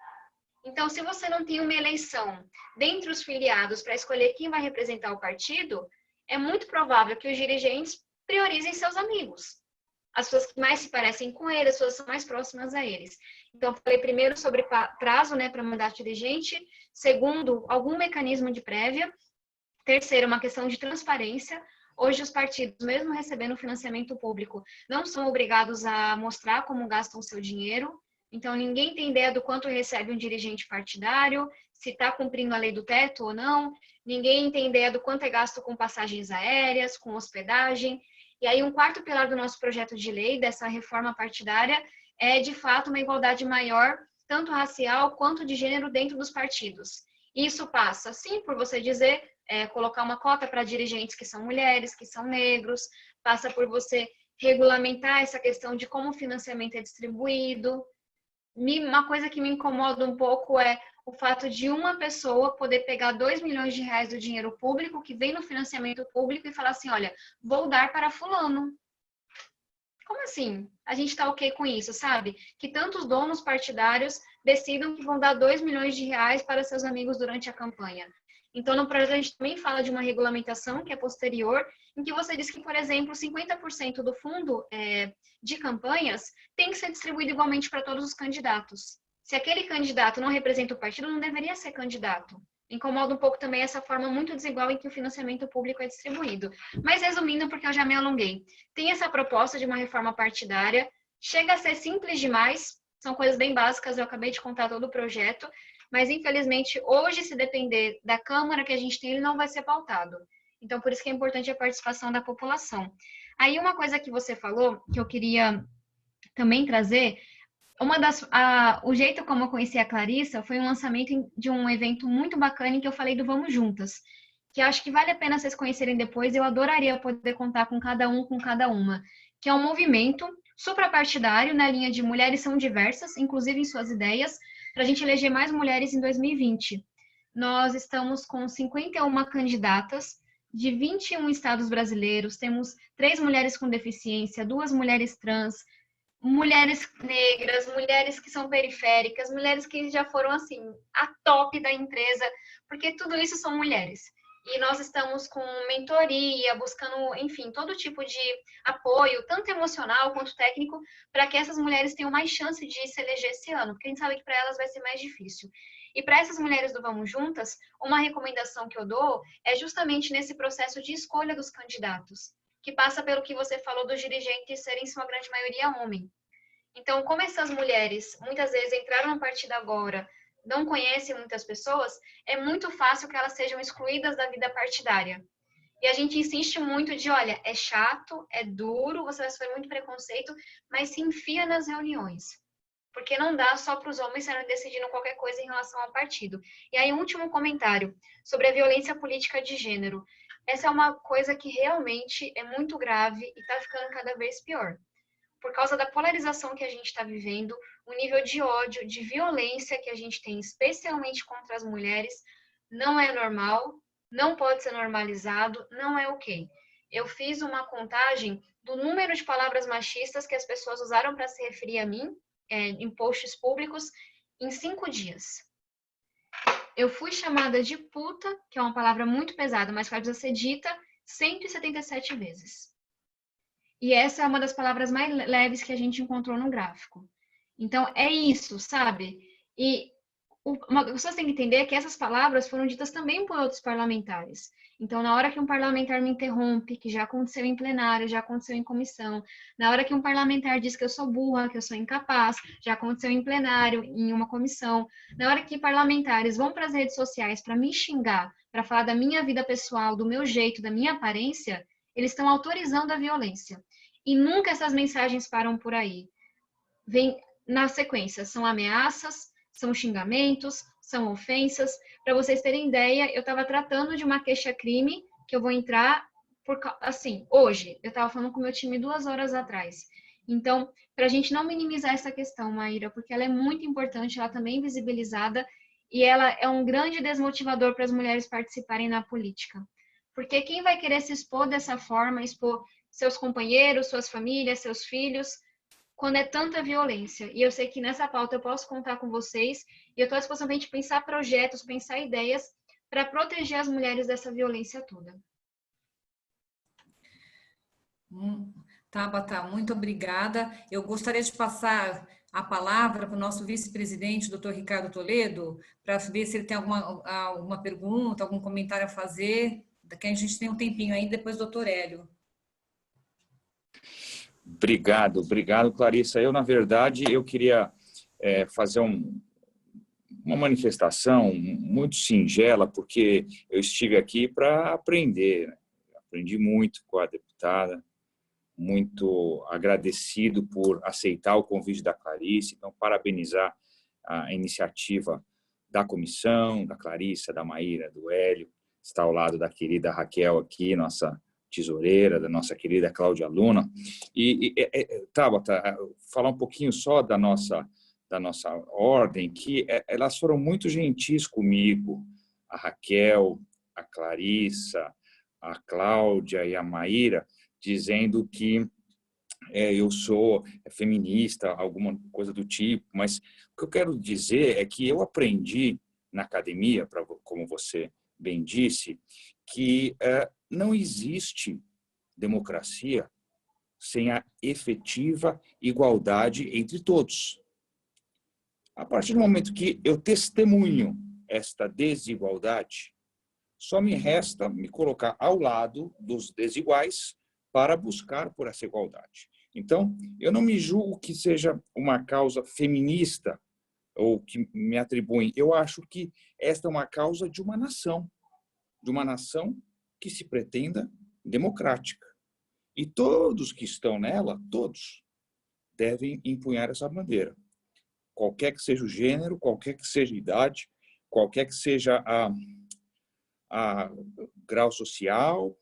Então, se você não tem uma eleição dentre os filiados para escolher quem vai representar o partido, é muito provável que os dirigentes priorizem seus amigos. As pessoas que mais se parecem com eles, as pessoas que são mais próximas a eles. Então, falei primeiro sobre prazo, né, para mandato dirigente. Segundo, algum mecanismo de prévia. Terceiro, uma questão de transparência. Hoje, os partidos, mesmo recebendo financiamento público, não são obrigados a mostrar como gastam seu dinheiro. Então, ninguém tem ideia do quanto recebe um dirigente partidário, se está cumprindo a lei do teto ou não. Ninguém tem ideia do quanto é gasto com passagens aéreas, com hospedagem. E aí, um quarto pilar do nosso projeto de lei, dessa reforma partidária, é, de fato, uma igualdade maior, tanto racial quanto de gênero dentro dos partidos. Isso passa, sim, por você dizer, colocar uma cota para dirigentes que são mulheres, que são negros, passa por você regulamentar essa questão de como o financiamento é distribuído. Uma coisa que me incomoda um pouco é o fato de uma pessoa poder pegar 2 milhões de reais do dinheiro público, que vem no financiamento público, e falar assim, olha, vou dar para fulano. Como assim? A gente está ok com isso, sabe? Que tantos donos partidários decidam que vão dar 2 milhões de reais para seus amigos durante a campanha. Então, no projeto, a gente também fala de uma regulamentação que é posterior, em que você diz que, por exemplo, 50% do fundo de campanhas tem que ser distribuído igualmente para todos os candidatos. Se aquele candidato não representa o partido, não deveria ser candidato. Incomoda um pouco também essa forma muito desigual em que o financiamento público é distribuído. Mas resumindo, porque eu já me alonguei, tem essa proposta de uma reforma partidária, chega a ser simples demais, são coisas bem básicas, eu acabei de contar todo o projeto, mas infelizmente hoje, se depender da Câmara que a gente tem, ele não vai ser pautado. Então, por isso que é importante a participação da população. Aí, uma coisa que você falou, que eu queria também trazer, o jeito como eu conheci a Clarissa foi um lançamento de um evento muito bacana em que eu falei do Vamos Juntas, que acho que vale a pena vocês conhecerem depois, eu adoraria poder contar com cada um, com cada uma, que é um movimento suprapartidário na linha de mulheres são diversas, inclusive em suas ideias, para a gente eleger mais mulheres em 2020. Nós estamos com 51 candidatas de 21 estados brasileiros, temos 3 mulheres com deficiência, 2 mulheres trans, mulheres negras, mulheres que são periféricas, mulheres que já foram, assim, a top da empresa, porque tudo isso são mulheres. E nós estamos com mentoria, buscando, enfim, todo tipo de apoio, tanto emocional quanto técnico, para que essas mulheres tenham mais chance de se eleger esse ano, porque a gente sabe que para elas vai ser mais difícil. E para essas mulheres do Vamos Juntas, uma recomendação que eu dou é justamente nesse processo de escolha dos candidatos, que passa pelo que você falou dos dirigentes serem, em sua grande maioria, homem. Então, como essas mulheres muitas vezes entraram no partido agora, não conhecem muitas pessoas, é muito fácil que elas sejam excluídas da vida partidária. E a gente insiste muito de, olha, é chato, é duro, você vai sofrer muito preconceito, mas se enfia nas reuniões. Porque não dá só para os homens estarem decidindo qualquer coisa em relação ao partido. E aí, um último comentário sobre a violência política de gênero. Essa é uma coisa que realmente é muito grave e está ficando cada vez pior. Por causa da polarização que a gente está vivendo, o nível de ódio, de violência que a gente tem, especialmente contra as mulheres, não é normal, não pode ser normalizado, não é ok. Eu fiz uma contagem do número de palavras machistas que as pessoas usaram para se referir a mim, em posts públicos, em 5 dias. Eu fui chamada de puta, que é uma palavra muito pesada, mas precisa ser dita 177 vezes. E essa é uma das palavras mais leves que a gente encontrou no gráfico. Então, é isso, sabe? E uma coisa que vocês têm que entender é que essas palavras foram ditas também por outros parlamentares. Então, na hora que um parlamentar me interrompe, que já aconteceu em plenário, já aconteceu em comissão, na hora que um parlamentar diz que eu sou burra, que eu sou incapaz, já aconteceu em plenário, em uma comissão, na hora que parlamentares vão para as redes sociais para me xingar, para falar da minha vida pessoal, do meu jeito, da minha aparência, eles estão autorizando a violência. E nunca essas mensagens param por aí. Vem na sequência, são ameaças, são xingamentos, são ofensas. Para vocês terem ideia, eu estava tratando de uma queixa-crime, que eu vou entrar, hoje. Eu estava falando com o meu time 2 horas atrás. Então, para a gente não minimizar essa questão, Maíra, porque ela é muito importante, ela também é visibilizada, e ela é um grande desmotivador para as mulheres participarem na política. Porque quem vai querer se expor dessa forma, expor seus companheiros, suas famílias, seus filhos, quando é tanta violência? E eu sei que nessa pauta eu posso contar com vocês, e eu estou à disposição de pensar projetos, pensar ideias para proteger as mulheres dessa violência toda. Tabata, muito obrigada. Eu gostaria de passar a palavra para o nosso vice-presidente, doutor Ricardo Toledo, para ver se ele tem alguma pergunta, algum comentário a fazer. Daqui a gente tem um tempinho aí, depois doutor Hélio. Obrigado, Clarissa. Eu, na verdade, eu queria fazer uma manifestação muito singela, porque eu estive aqui para aprender, né? Aprendi muito com a deputada, muito agradecido por aceitar o convite da Clarissa, então parabenizar a iniciativa da comissão, da Clarissa, da Maíra, do Hélio, está ao lado da querida Raquel aqui, nossa tesoureira, da nossa querida Cláudia Luna. Tabata, falar um pouquinho só da nossa ordem, que elas foram muito gentis comigo, a Raquel, a Clarissa, a Cláudia e a Maíra, dizendo que eu sou feminista, alguma coisa do tipo, mas o que eu quero dizer é que eu aprendi na academia, como você bem disse, que não existe democracia sem a efetiva igualdade entre todos. A partir do momento que eu testemunho esta desigualdade, só me resta me colocar ao lado dos desiguais para buscar por essa igualdade. Então, eu não me julgo que seja uma causa feminista ou que me atribuem. Eu acho que esta é uma causa de uma nação que se pretenda democrática. E todos que estão nela, todos, devem empunhar essa bandeira. Qualquer que seja o gênero, qualquer que seja a idade, qualquer que seja a grau social,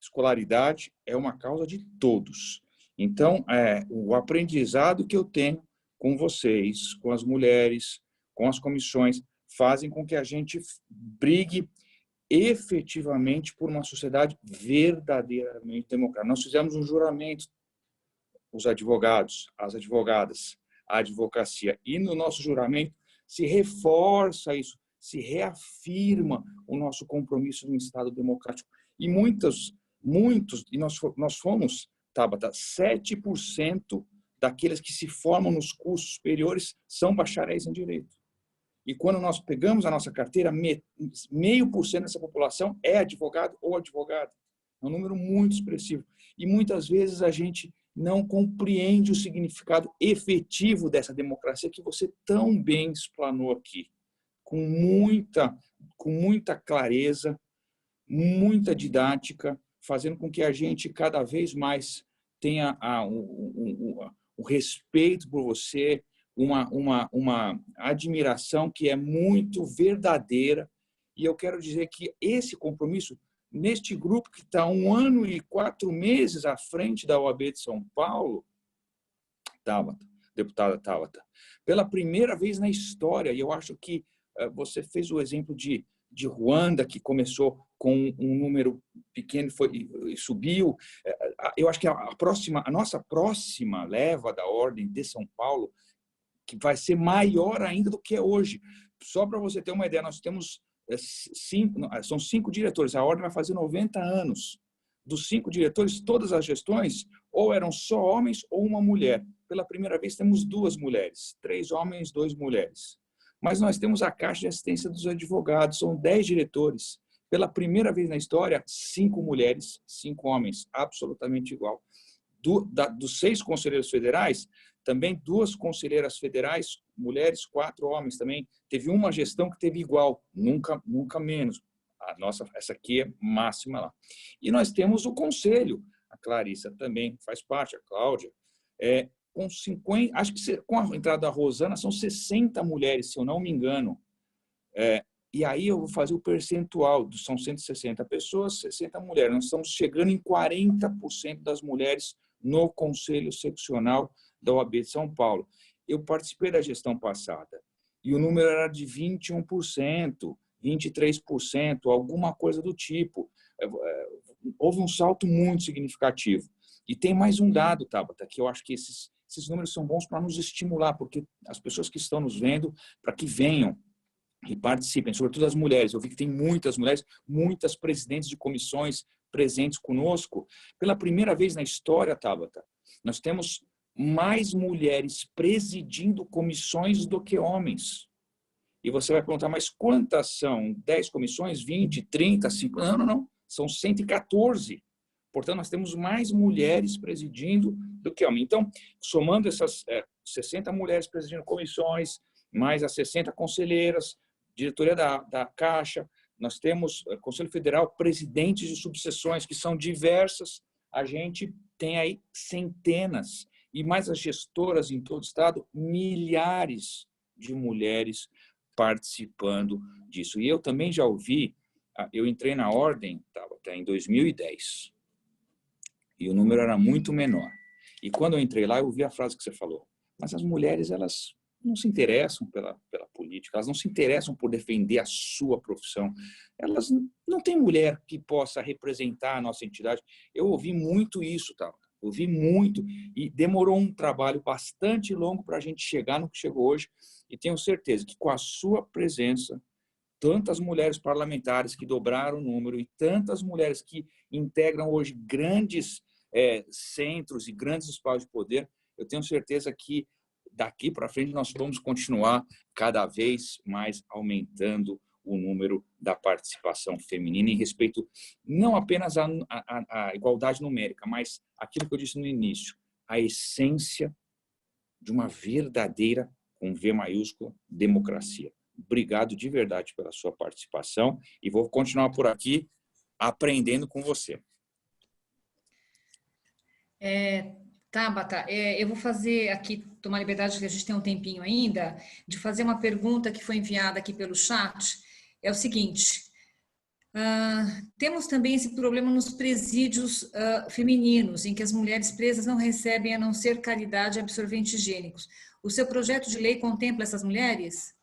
escolaridade, é uma causa de todos. Então, o aprendizado que eu tenho com vocês, com as mulheres, com as comissões, fazem com que a gente brigue efetivamente por uma sociedade verdadeiramente democrática. Nós fizemos um juramento, os advogados, as advogadas, a advocacia, e no nosso juramento se reforça isso, se reafirma o nosso compromisso de um Estado democrático. E muitos, e nós fomos, Tabata, 7% daqueles que se formam nos cursos superiores são bacharéis em direito. E quando nós pegamos a nossa carteira, 0,5% dessa população é advogado ou advogada. É um número muito expressivo. E muitas vezes a gente não compreende o significado efetivo dessa democracia que você tão bem explanou aqui, com muita clareza, muita didática, fazendo com que a gente cada vez mais tenha o respeito por você, uma admiração que é muito verdadeira. E eu quero dizer que esse compromisso, neste grupo que está 1 ano e 4 meses à frente da OAB de São Paulo, Tabata, deputada Tabata, pela primeira vez na história, e eu acho que você fez o exemplo de Ruanda, que começou com um número pequeno e subiu. Eu acho que a nossa próxima leva da Ordem de São Paulo, que vai ser maior ainda do que é hoje. Só para você ter uma ideia, nós temos são 5 diretores, a Ordem vai fazer 90 anos. Dos 5 diretores, todas as gestões ou eram só homens ou uma mulher. Pela primeira vez temos 2 mulheres, 3 homens, 2 mulheres. Mas nós temos a Caixa de Assistência dos Advogados, são 10 diretores. Pela primeira vez na história, 5 mulheres, 5 homens, absolutamente igual. Dos 6 conselheiros federais, também 2 conselheiras federais, mulheres, 4 homens também. Teve uma gestão que teve igual, nunca menos. A nossa, essa aqui é máxima lá. E nós temos o conselho, a Clarissa também faz parte, a Cláudia, com 50, acho que com a entrada da Rosana são 60 mulheres, se eu não me engano. E aí eu vou fazer o percentual, são 160 pessoas, 60 mulheres. Nós estamos chegando em 40% das mulheres no Conselho Seccional da OAB de São Paulo. Eu participei da gestão passada e o número era de 21%, 23%, alguma coisa do tipo. Houve um salto muito significativo. E tem mais um dado, Tabata, que eu acho que esses números são bons para nos estimular, porque as pessoas que estão nos vendo, para que venham e participem, sobretudo as mulheres. Eu vi que tem muitas mulheres, muitas presidentes de comissões presentes conosco. Pela primeira vez na história, Tabata, nós temos mais mulheres presidindo comissões do que homens. E você vai perguntar, mas quantas são? 10 comissões? 20? 30? 50? Não. São 114. Portanto, nós temos mais mulheres presidindo do que homens. Então, somando essas 60 mulheres presidindo comissões, mais as 60 conselheiras, diretoria da Caixa, nós temos Conselho Federal, presidentes de subseções, que são diversas, a gente tem aí centenas, e mais as gestoras em todo o estado, milhares de mulheres participando disso. E eu também já ouvi, eu entrei na Ordem até em 2010, e o número era muito menor. E quando eu entrei lá, eu ouvi a frase que você falou, mas as mulheres, elas não se interessam pela política, elas não se interessam por defender a sua profissão. Elas não têm mulher que possa representar a nossa entidade. Eu ouvi muito isso, tá? Eu vi muito e demorou um trabalho bastante longo para a gente chegar no que chegou hoje. E tenho certeza que com a sua presença, tantas mulheres parlamentares que dobraram o número e tantas mulheres que integram hoje grandes centros e grandes espaços de poder, eu tenho certeza que daqui para frente nós vamos continuar cada vez mais aumentando o número da participação feminina em respeito não apenas à igualdade numérica, mas aquilo que eu disse no início, a essência de uma verdadeira, com V maiúsculo, democracia. Obrigado de verdade pela sua participação e vou continuar por aqui aprendendo com você. Tabata, eu vou fazer aqui, tomar liberdade, que a gente tem um tempinho ainda, de fazer uma pergunta que foi enviada aqui pelo chat. É o seguinte, temos também esse problema nos presídios femininos, em que as mulheres presas não recebem a não ser caridade e absorventes higiênicos. O seu projeto de lei contempla essas mulheres?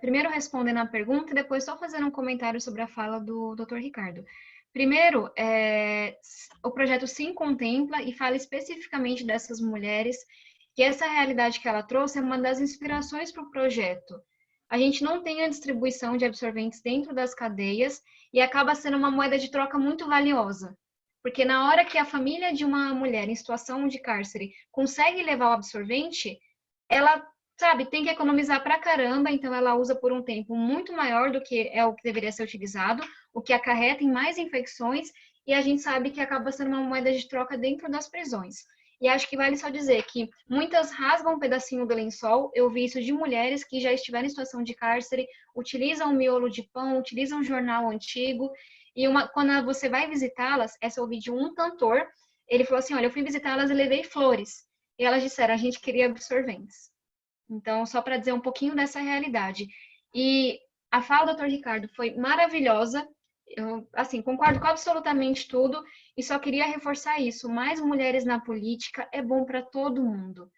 Primeiro respondendo a pergunta e depois só fazendo um comentário sobre a fala do Dr. Ricardo. Primeiro, o projeto sim contempla e fala especificamente dessas mulheres, que essa realidade que ela trouxe é uma das inspirações para o projeto. A gente não tem a distribuição de absorventes dentro das cadeias e acaba sendo uma moeda de troca muito valiosa. Porque na hora que a família de uma mulher em situação de cárcere consegue levar o absorvente, ela, sabe, tem que economizar pra caramba, então ela usa por um tempo muito maior do que é o que deveria ser utilizado, o que acarreta em mais infecções, e a gente sabe que acaba sendo uma moeda de troca dentro das prisões. E acho que vale só dizer que muitas rasgam um pedacinho do lençol. Eu vi isso de mulheres que já estiveram em situação de cárcere, utilizam miolo de pão, utilizam jornal antigo. E quando você vai visitá-las, essa eu ouvi de um cantor, ele falou assim, olha, eu fui visitá-las e levei flores. E elas disseram, a gente queria absorventes. Então, só para dizer um pouquinho dessa realidade. E a fala do Dr. Ricardo foi maravilhosa. Eu, assim, concordo com absolutamente tudo e só queria reforçar isso. Mais mulheres na política é bom para todo mundo.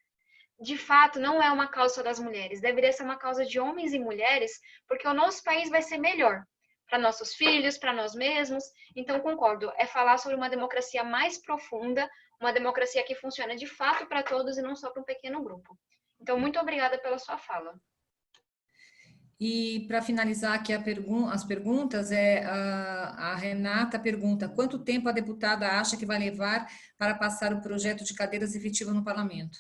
De fato, não é uma causa das mulheres. Deveria ser uma causa de homens e mulheres, porque o nosso país vai ser melhor. Para nossos filhos, para nós mesmos. Então, concordo. É falar sobre uma democracia mais profunda, uma democracia que funciona de fato para todos e não só para um pequeno grupo. Então, muito obrigada pela sua fala. E para finalizar aqui as perguntas, a Renata pergunta, quanto tempo a deputada acha que vai levar para passar o projeto de cadeiras efetivas no parlamento?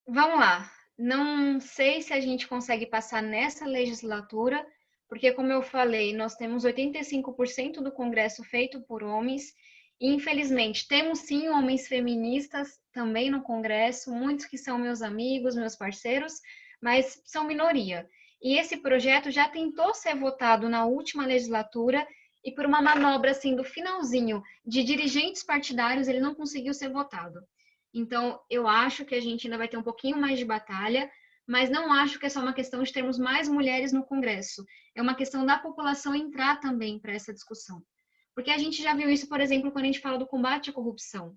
Vamos lá. Não sei se a gente consegue passar nessa legislatura, porque, como eu falei, nós temos 85% do Congresso feito por homens, e, infelizmente, temos sim homens feministas também no Congresso, muitos que são meus amigos, meus parceiros, mas são minoria. E esse projeto já tentou ser votado na última legislatura e por uma manobra assim do finalzinho de dirigentes partidários, ele não conseguiu ser votado. Então, eu acho que a gente ainda vai ter um pouquinho mais de batalha, mas não acho que é só uma questão de termos mais mulheres no Congresso. É uma questão da população entrar também para essa discussão. Porque a gente já viu isso, por exemplo, quando a gente fala do combate à corrupção.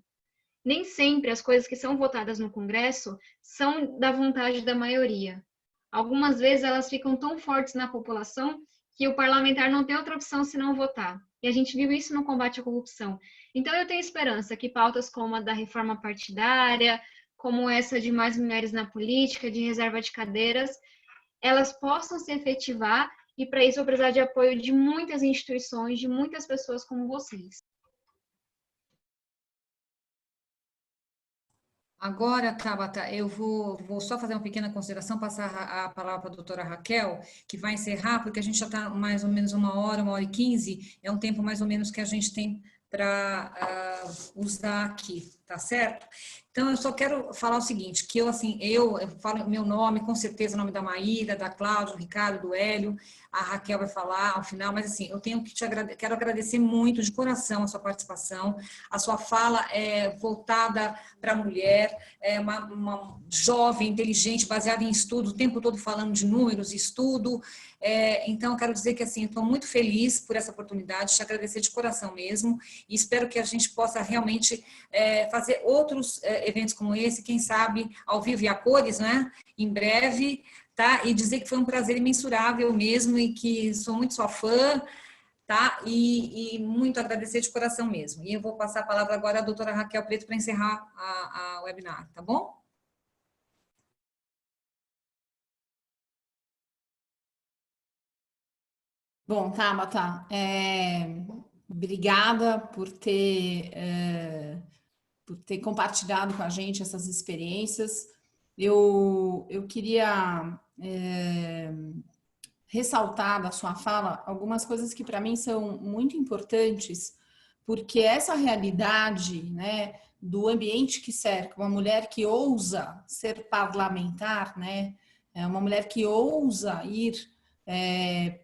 Nem sempre as coisas que são votadas no Congresso são da vontade da maioria. Algumas vezes elas ficam tão fortes na população que o parlamentar não tem outra opção senão votar. E a gente viu isso no combate à corrupção. Então eu tenho esperança que pautas como a da reforma partidária, como essa de mais mulheres na política, de reserva de cadeiras, elas possam se efetivar e para isso eu precisar de apoio de muitas instituições, de muitas pessoas como vocês. Agora, Tabata, eu vou só fazer uma pequena consideração, passar a palavra para a doutora Raquel, que vai encerrar, porque a gente já está mais ou menos 1h15, é um tempo mais ou menos que a gente tem para usar aqui, tá certo? Então, eu só quero falar o seguinte, que eu falo meu nome, com certeza o nome da Maíra, da Cláudia, do Ricardo, do Hélio, a Raquel vai falar ao final, mas assim, eu tenho que quero agradecer muito de coração a sua participação, a sua fala é voltada para a mulher, é uma jovem, inteligente, baseada em estudo, o tempo todo falando de números, estudo, então, quero dizer que assim, estou muito feliz por essa oportunidade, te agradecer de coração mesmo, e espero que a gente possa realmente fazer outros eventos como esse, quem sabe ao vivo e a cores, né? Em breve, tá? E dizer que foi um prazer imensurável mesmo e que sou muito sua fã, tá? E muito agradecer de coração mesmo. E eu vou passar a palavra agora à doutora Raquel Preto para encerrar a webinar, tá bom? Bom, Tabata, obrigada por ter compartilhado com a gente essas experiências. Eu queria ressaltar da sua fala algumas coisas que para mim são muito importantes, porque essa realidade, né, do ambiente que cerca uma mulher que ousa ser parlamentar, né, uma mulher que ousa ir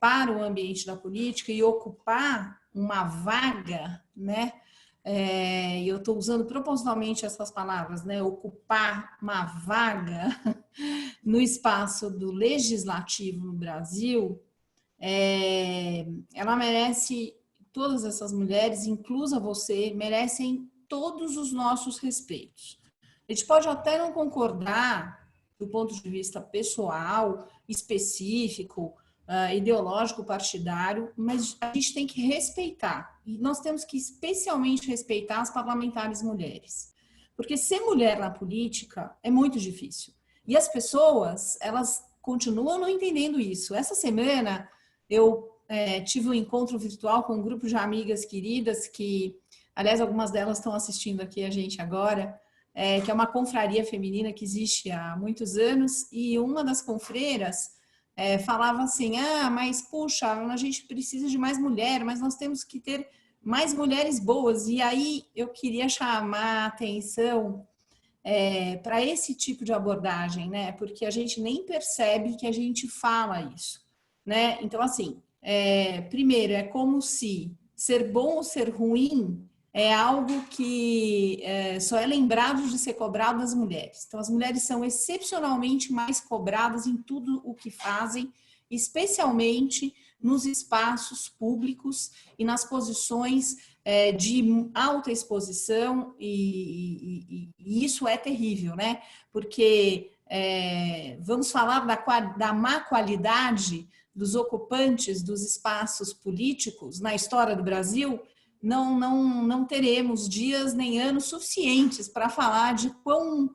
para o ambiente da política e ocupar uma vaga, né? Eu estou usando propositalmente essas palavras, né? Ocupar uma vaga no espaço do legislativo no Brasil, ela merece, todas essas mulheres, inclusa você, merecem todos os nossos respeitos. A gente pode até não concordar do ponto de vista pessoal, específico, ideológico, partidário, mas a gente tem que respeitar. E nós temos que especialmente respeitar as parlamentares mulheres. Porque ser mulher na política é muito difícil. E as pessoas, elas continuam não entendendo isso. Essa semana, eu tive um encontro virtual com um grupo de amigas queridas que, aliás, algumas delas estão assistindo aqui a gente agora, que é uma confraria feminina que existe há muitos anos, e uma das confreiras falava assim, mas puxa, a gente precisa de mais mulher, mas nós temos que ter mais mulheres boas. E aí eu queria chamar a atenção para esse tipo de abordagem, né? Porque a gente nem percebe que a gente fala isso, né? Então, assim, primeiro, é como se ser bom ou ser ruim é algo que só é lembrado de ser cobrado das mulheres. Então, as mulheres são excepcionalmente mais cobradas em tudo o que fazem, especialmente nos espaços públicos e nas posições de alta exposição, e isso é terrível, né? Porque vamos falar da má qualidade dos ocupantes dos espaços políticos na história do Brasil, não teremos dias nem anos suficientes para falar de quão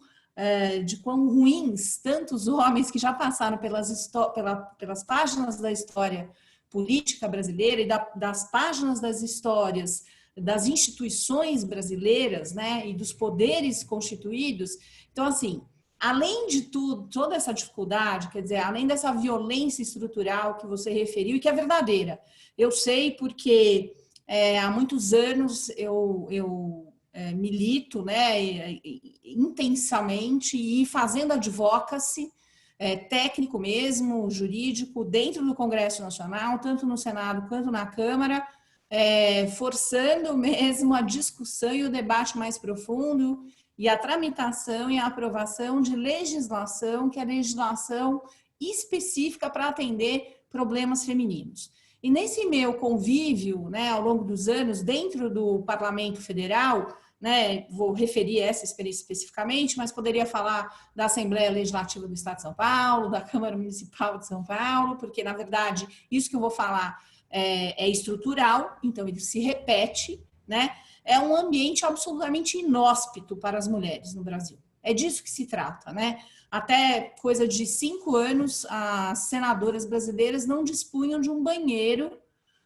ruins tantos homens que já passaram pelas páginas da história política brasileira e das páginas das histórias das instituições brasileiras, né, e dos poderes constituídos. Então, assim, além de tudo, toda essa dificuldade, quer dizer, além dessa violência estrutural que você referiu e que é verdadeira, eu sei porque há muitos anos eu milito, né, intensamente e fazendo advocacy, técnico mesmo, jurídico, dentro do Congresso Nacional, tanto no Senado quanto na Câmara, forçando mesmo a discussão e o debate mais profundo e a tramitação e a aprovação de legislação, que é legislação específica para atender problemas femininos. E nesse meu convívio, né, ao longo dos anos, dentro do Parlamento Federal, né, vou referir essa experiência especificamente, mas poderia falar da Assembleia Legislativa do Estado de São Paulo, da Câmara Municipal de São Paulo, porque, na verdade, isso que eu vou falar é estrutural, então ele se repete, né? É um ambiente absolutamente inóspito para as mulheres no Brasil. É disso que se trata, né? Até coisa de 5 anos, as senadoras brasileiras não dispunham de um banheiro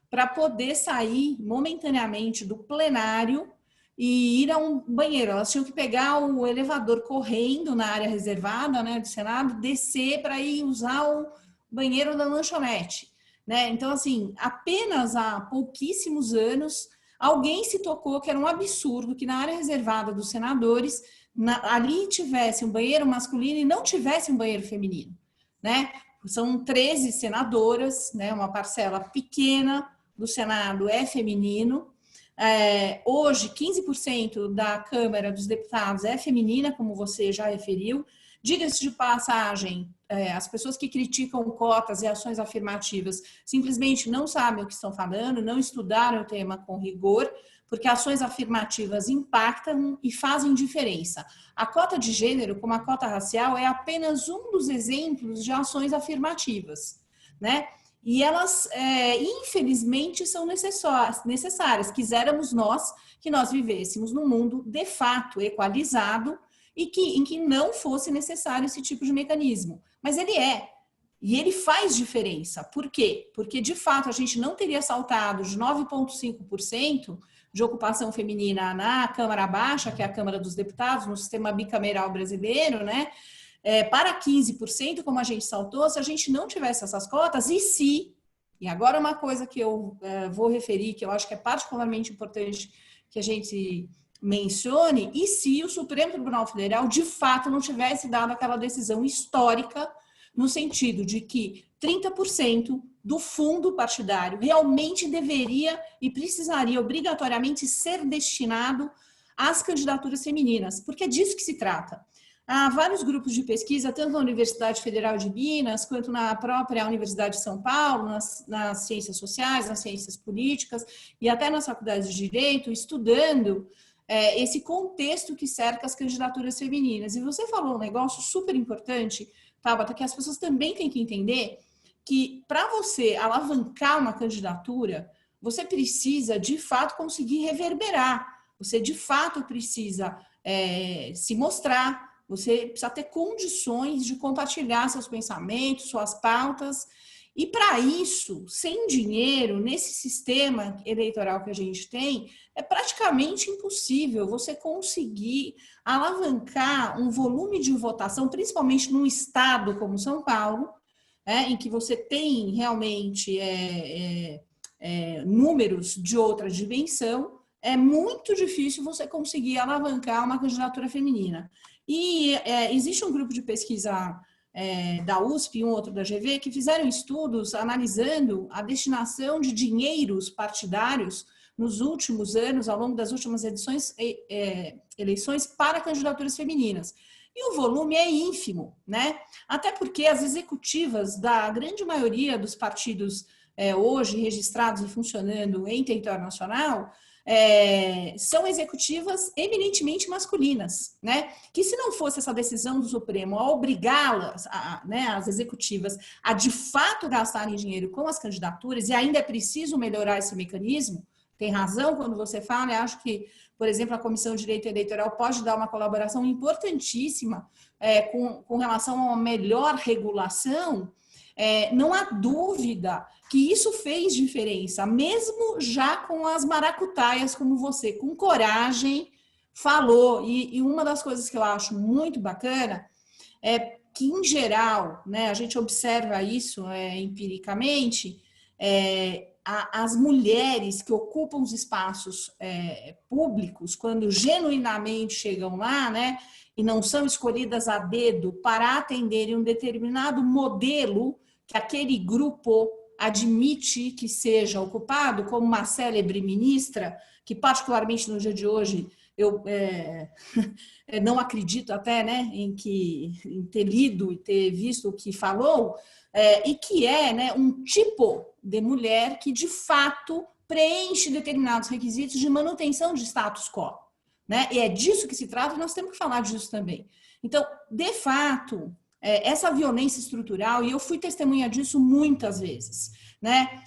para poder sair momentaneamente do plenário e ir a um banheiro. Elas tinham que pegar o elevador correndo na área reservada, né, do Senado, descer para ir usar o banheiro da lanchonete, né? Então, assim, apenas há pouquíssimos anos, alguém se tocou que era um absurdo que na área reservada dos senadores ali tivesse um banheiro masculino e não tivesse um banheiro feminino, né? São 13 senadoras, né? Uma parcela pequena do Senado é feminino. Hoje, 15% da Câmara dos Deputados é feminina, como você já referiu. Diga-se de passagem, as pessoas que criticam cotas e ações afirmativas simplesmente não sabem o que estão falando, não estudaram o tema com rigor, porque ações afirmativas impactam e fazem diferença. A cota de gênero, como a cota racial, é apenas um dos exemplos de ações afirmativas, né? E elas, infelizmente, são necessárias. Quiséramos nós que nós vivêssemos num mundo, de fato, equalizado e em que não fosse necessário esse tipo de mecanismo. Mas ele é. E ele faz diferença. Por quê? Porque, de fato, a gente não teria saltado de 9,5% de ocupação feminina na Câmara Baixa, que é a Câmara dos Deputados, no sistema bicameral brasileiro, né? Para 15%, como a gente saltou, se a gente não tivesse essas cotas, e agora uma coisa que eu vou referir, que eu acho que é particularmente importante que a gente mencione, e se o Supremo Tribunal Federal, de fato, não tivesse dado aquela decisão histórica, no sentido de que 30% do fundo partidário realmente deveria e precisaria obrigatoriamente ser destinado às candidaturas femininas, porque é disso que se trata. Há vários grupos de pesquisa, tanto na Universidade Federal de Minas, quanto na própria Universidade de São Paulo, nas ciências sociais, nas ciências políticas e até nas faculdades de Direito, estudando esse contexto que cerca as candidaturas femininas. E você falou um negócio super importante, Tabata, que as pessoas também têm que entender que para você alavancar uma candidatura, você precisa, de fato, conseguir reverberar. Você, de fato, precisa se mostrar, você precisa ter condições de compartilhar seus pensamentos, suas pautas. E para isso, sem dinheiro, nesse sistema eleitoral que a gente tem, é praticamente impossível você conseguir alavancar um volume de votação, principalmente num estado como São Paulo, em que você tem realmente números de outra dimensão. É muito difícil você conseguir alavancar uma candidatura feminina. E existe um grupo de pesquisa da USP e um outro da GV, que fizeram estudos analisando a destinação de dinheiros partidários nos últimos anos, ao longo das últimas eleições, para candidaturas femininas. E o volume é ínfimo, né? Até porque as executivas da grande maioria dos partidos hoje registrados e funcionando em território nacional são executivas eminentemente masculinas, né? Que se não fosse essa decisão do Supremo a obrigá-las, as executivas, a de fato gastarem dinheiro com as candidaturas, e ainda é preciso melhorar esse mecanismo, tem razão quando você fala, eu acho que, por exemplo, a Comissão de Direito Eleitoral pode dar uma colaboração importantíssima com relação a uma melhor regulação. Não há dúvida que isso fez diferença, mesmo já com as maracutaias como você, com coragem, falou. E uma das coisas que eu acho muito bacana é que, em geral, né, a gente observa isso empiricamente, as mulheres que ocupam os espaços públicos, quando genuinamente chegam lá, né, e não são escolhidas a dedo para atenderem um determinado modelo que aquele grupo admite que seja ocupado, como uma célebre ministra, que particularmente no dia de hoje eu não acredito até, né, em ter lido e ter visto o que falou, e que né, um tipo de mulher que de fato preenche determinados requisitos de manutenção de status quo, né? E é disso que se trata, e nós temos que falar disso também. Então, de fato, essa violência estrutural, e eu fui testemunha disso muitas vezes, né?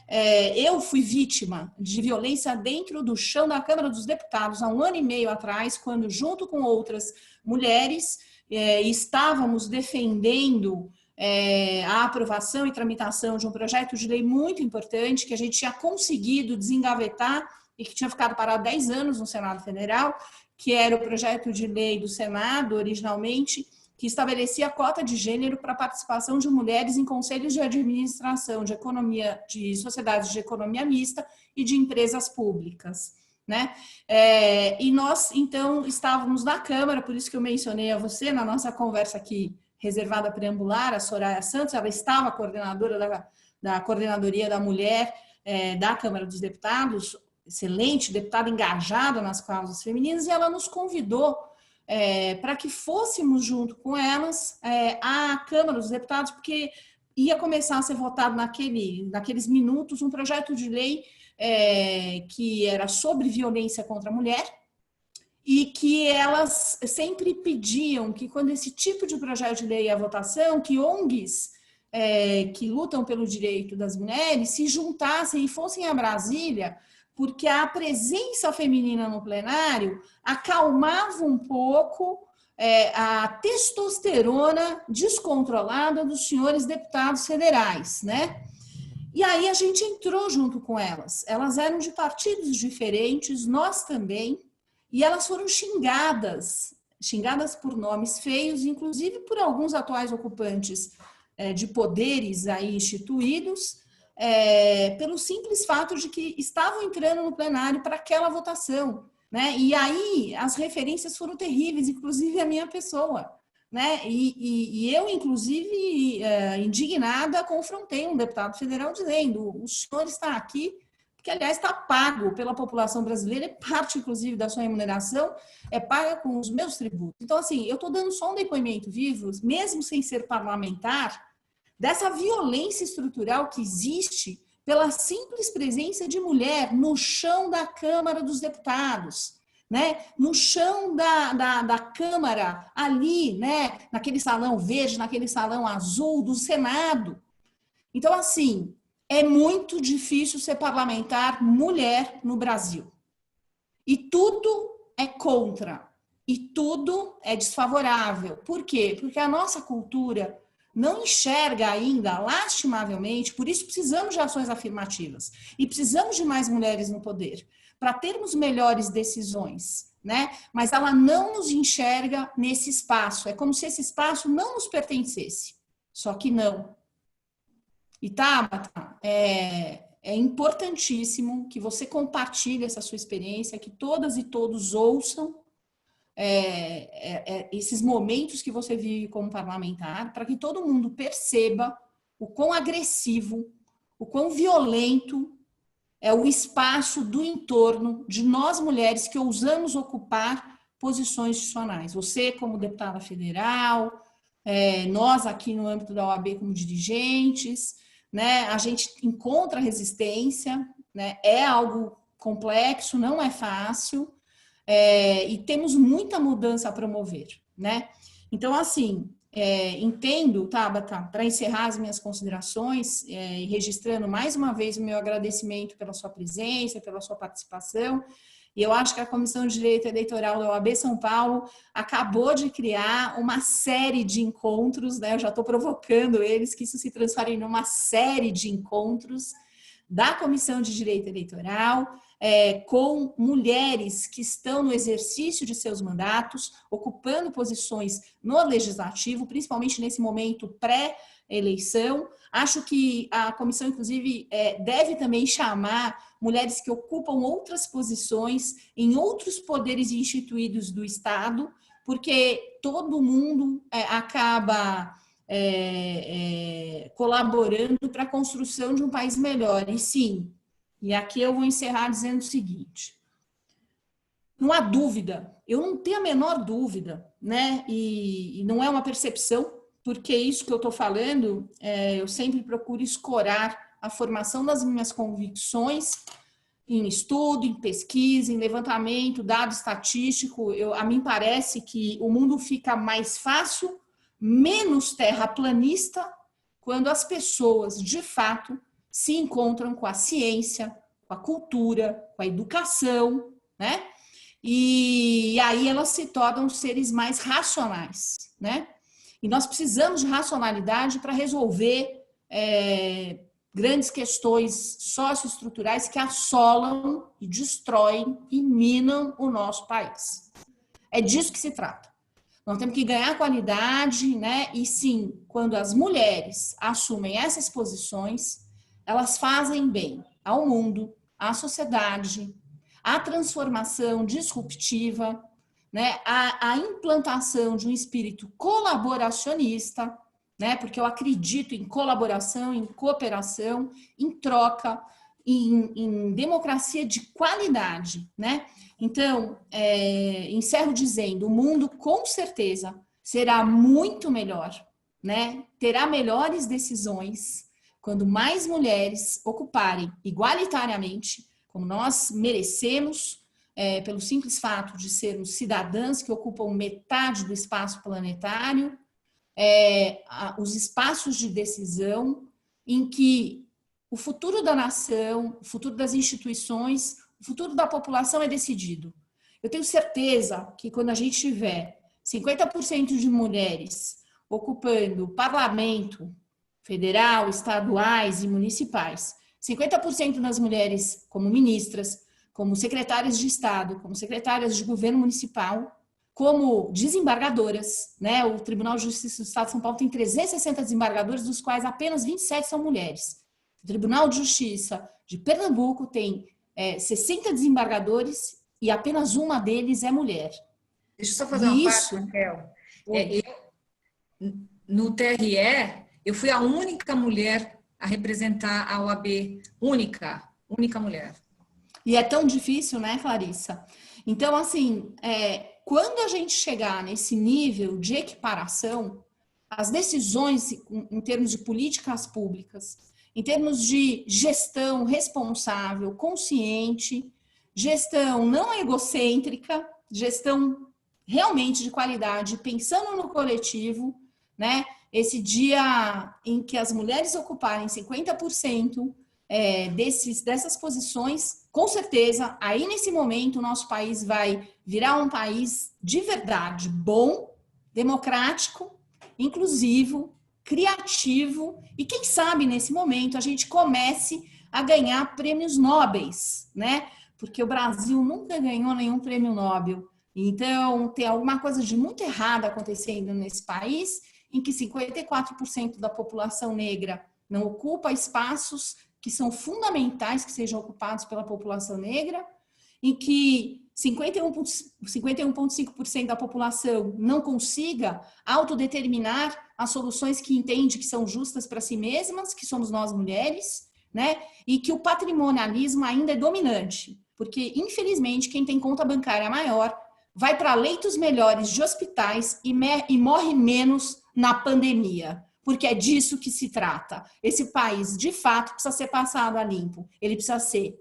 Eu fui vítima de violência dentro do chão da Câmara dos Deputados há 1 ano e meio atrás, quando, junto com outras mulheres, estávamos defendendo a aprovação e tramitação de um projeto de lei muito importante que a gente tinha conseguido desengavetar e que tinha ficado parado 10 anos no Senado Federal, que era o projeto de lei do Senado, originalmente, que estabelecia a cota de gênero para a participação de mulheres em conselhos de administração de economia, de sociedades de economia mista e de empresas públicas, né? E nós, então, estávamos na Câmara, por isso que eu mencionei a você, na nossa conversa aqui, reservada preambular, a Soraya Santos, ela estava coordenadora da Coordenadoria da Mulher da Câmara dos Deputados, excelente, deputada engajada nas causas femininas, e ela nos convidou para que fôssemos junto com elas à Câmara dos Deputados, porque ia começar a ser votado naqueles minutos um projeto de lei que era sobre violência contra a mulher, e que elas sempre pediam que, quando esse tipo de projeto de lei ia à votação, que ONGs que lutam pelo direito das mulheres se juntassem e fossem a Brasília, porque a presença feminina no plenário acalmava um pouco a testosterona descontrolada dos senhores deputados federais, né? E aí a gente entrou junto com elas. Elas eram de partidos diferentes, nós também, e elas foram xingadas por nomes feios, inclusive por alguns atuais ocupantes de poderes aí instituídos, pelo simples fato de que estavam entrando no plenário para aquela votação, né? E aí as referências foram terríveis, inclusive a minha pessoa, né? E eu, inclusive, indignada, confrontei um deputado federal dizendo: o senhor está aqui, que aliás está pago pela população brasileira, parte, inclusive, da sua remuneração é paga com os meus tributos. Então, assim, eu estou dando só um depoimento vivo, mesmo sem ser parlamentar, dessa violência estrutural que existe pela simples presença de mulher no chão da Câmara dos Deputados, né? No chão da Câmara, ali, né? Naquele salão verde, naquele salão azul do Senado. Então, assim, é muito difícil ser parlamentar mulher no Brasil. E tudo é contra, e tudo é desfavorável. Por quê? Porque a nossa cultura não enxerga ainda, lastimavelmente, por isso precisamos de ações afirmativas e precisamos de mais mulheres no poder, para termos melhores decisões, né? Mas ela não nos enxerga nesse espaço, é como se esse espaço não nos pertencesse, só que não. E Tabata, é importantíssimo que você compartilhe essa sua experiência, que todas e todos ouçam esses momentos que você vive como parlamentar, para que todo mundo perceba o quão agressivo, o quão violento é o espaço do entorno de nós mulheres que ousamos ocupar posições institucionais. Você como deputada federal, nós aqui no âmbito da OAB como dirigentes, né? A gente encontra resistência, né? É algo complexo, não é fácil, e temos muita mudança a promover, né? Então, assim, entendo, Tabata, para encerrar as minhas considerações, e registrando mais uma vez o meu agradecimento pela sua presença, pela sua participação, e eu acho que a Comissão de Direito Eleitoral da OAB São Paulo acabou de criar uma série de encontros, né? Eu já estou provocando eles que isso se transforme numa série de encontros da Comissão de Direito Eleitoral, com mulheres que estão no exercício de seus mandatos, ocupando posições no legislativo, principalmente nesse momento pré-eleição. Acho que a comissão, inclusive, deve também chamar mulheres que ocupam outras posições em outros poderes instituídos do Estado, porque todo mundo acaba colaborando para a construção de um país melhor. E sim, e aqui eu vou encerrar dizendo o seguinte: não há dúvida, eu não tenho a menor dúvida, né? E não é uma percepção, porque isso que eu estou falando, eu sempre procuro escorar a formação das minhas convicções em estudo, em pesquisa, em levantamento, dado estatístico. A mim parece que o mundo fica mais fácil, menos terraplanista, quando as pessoas, de fato, se encontram com a ciência, com a cultura, com a educação, né? E aí elas se tornam seres mais racionais, né? E nós precisamos de racionalidade para resolver grandes questões socioestruturais que assolam e destroem e minam o nosso país. É disso que se trata. Nós temos que ganhar qualidade, né? E sim, quando as mulheres assumem essas posições, elas fazem bem ao mundo, à sociedade, à transformação disruptiva, né? À implantação de um espírito colaboracionista, né? Porque eu acredito em colaboração, em cooperação, em troca, em democracia de qualidade, né? Então, encerro dizendo, o mundo com certeza será muito melhor, né? Terá melhores decisões quando mais mulheres ocuparem igualitariamente como nós merecemos, pelo simples fato de sermos cidadãs que ocupam metade do espaço planetário, os espaços de decisão em que o futuro da nação, o futuro das instituições, o futuro da população é decidido. Eu tenho certeza que quando a gente tiver 50% de mulheres ocupando o parlamento federal, estaduais e municipais, 50% das mulheres como ministras, como secretárias de Estado, como secretárias de governo municipal, como desembargadoras, né? O Tribunal de Justiça do Estado de São Paulo tem 360 desembargadores, dos quais apenas 27 são mulheres. O Tribunal de Justiça de Pernambuco tem 60 desembargadores e apenas uma deles é mulher. Deixa eu só fazer uma parte, Raquel. No TRE, eu fui a única mulher a representar a OAB, única mulher. E é tão difícil, né, Clarissa? Então, assim, quando a gente chegar nesse nível de equiparação, as decisões em termos de políticas públicas, em termos de gestão responsável, consciente, gestão não egocêntrica, gestão realmente de qualidade, pensando no coletivo, né? Esse dia em que as mulheres ocuparem 50% dessas posições, com certeza, aí nesse momento o nosso país vai virar um país de verdade bom, democrático, inclusivo, criativo e quem sabe nesse momento a gente comece a ganhar prêmios nobres, né? Porque o Brasil nunca ganhou nenhum prêmio Nobel. Então, tem alguma coisa de muito errado acontecendo nesse país, em que 54% da população negra não ocupa espaços que são fundamentais que sejam ocupados pela população negra, em que 51,5% da população não consiga autodeterminar as soluções que entende que são justas para si mesmas, que somos nós mulheres, né? E que o patrimonialismo ainda é dominante, porque, infelizmente, quem tem conta bancária maior vai para leitos melhores de hospitais e morre menos na pandemia, porque é disso que se trata. Esse país, de fato, precisa ser passado a limpo. Ele precisa ser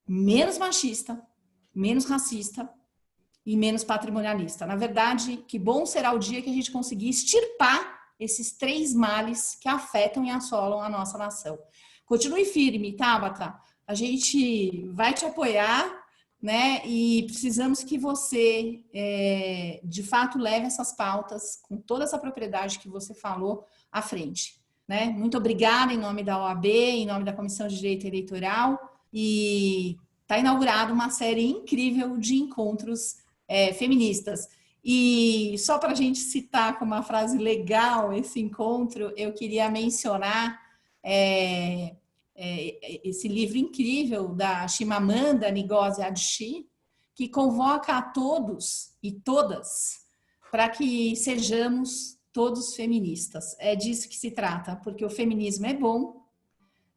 menos machista, menos racista e menos patrimonialista. Na verdade, que bom será o dia que a gente conseguir extirpar esses 3 males que afetam e assolam a nossa nação. Continue firme, Tabata. A gente vai te apoiar, né? E precisamos que você, de fato, leve essas pautas com toda essa propriedade que você falou à frente, né? Muito obrigada em nome da OAB, em nome da Comissão de Direito Eleitoral, e está inaugurada uma série incrível de encontros feministas. E só para a gente citar com uma frase legal esse encontro, eu queria mencionar esse livro incrível da Chimamanda Ngozi Adichie, que convoca a todos e todas para que sejamos todos feministas. É disso que se trata, porque o feminismo é bom,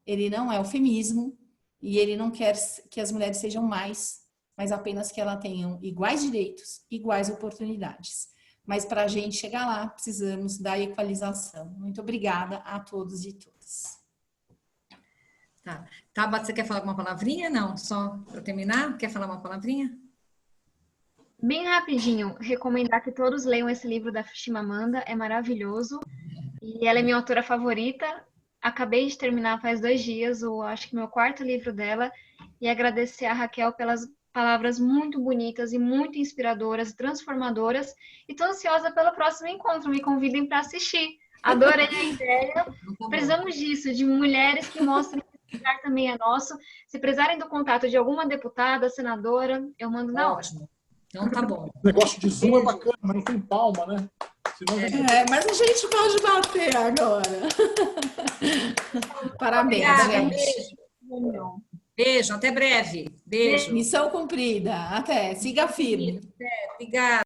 ele não é eufemismo, e ele não quer que as mulheres sejam mais, mas apenas que elas tenham iguais direitos, iguais oportunidades. Mas para a gente chegar lá, precisamos da equalização. Muito obrigada a todos e todas. Tá. Tabata, você quer falar alguma palavrinha? Não, só para terminar, quer falar uma palavrinha? Bem rapidinho, recomendar que todos leiam esse livro da Chimamanda, é maravilhoso. E ela é minha autora favorita. Acabei de terminar faz 2 dias, acho que meu 4º livro dela. E agradecer a Raquel pelas palavras muito bonitas e muito inspiradoras e transformadoras. E estou ansiosa pelo próximo encontro. Me convidem para assistir. Adorei a ideia. Precisamos disso, de mulheres que mostrem que esse lugar também é nosso. Se precisarem do contato de alguma deputada, senadora, eu mando na hora. Ótimo. Então tá bom. O negócio de Zoom é bacana, mas não tem palma, né? Senão mas a gente pode bater agora. Parabéns, obrigada, gente. Beijo, até breve. Beijo. Missão cumprida. Até. Siga firme. Obrigada.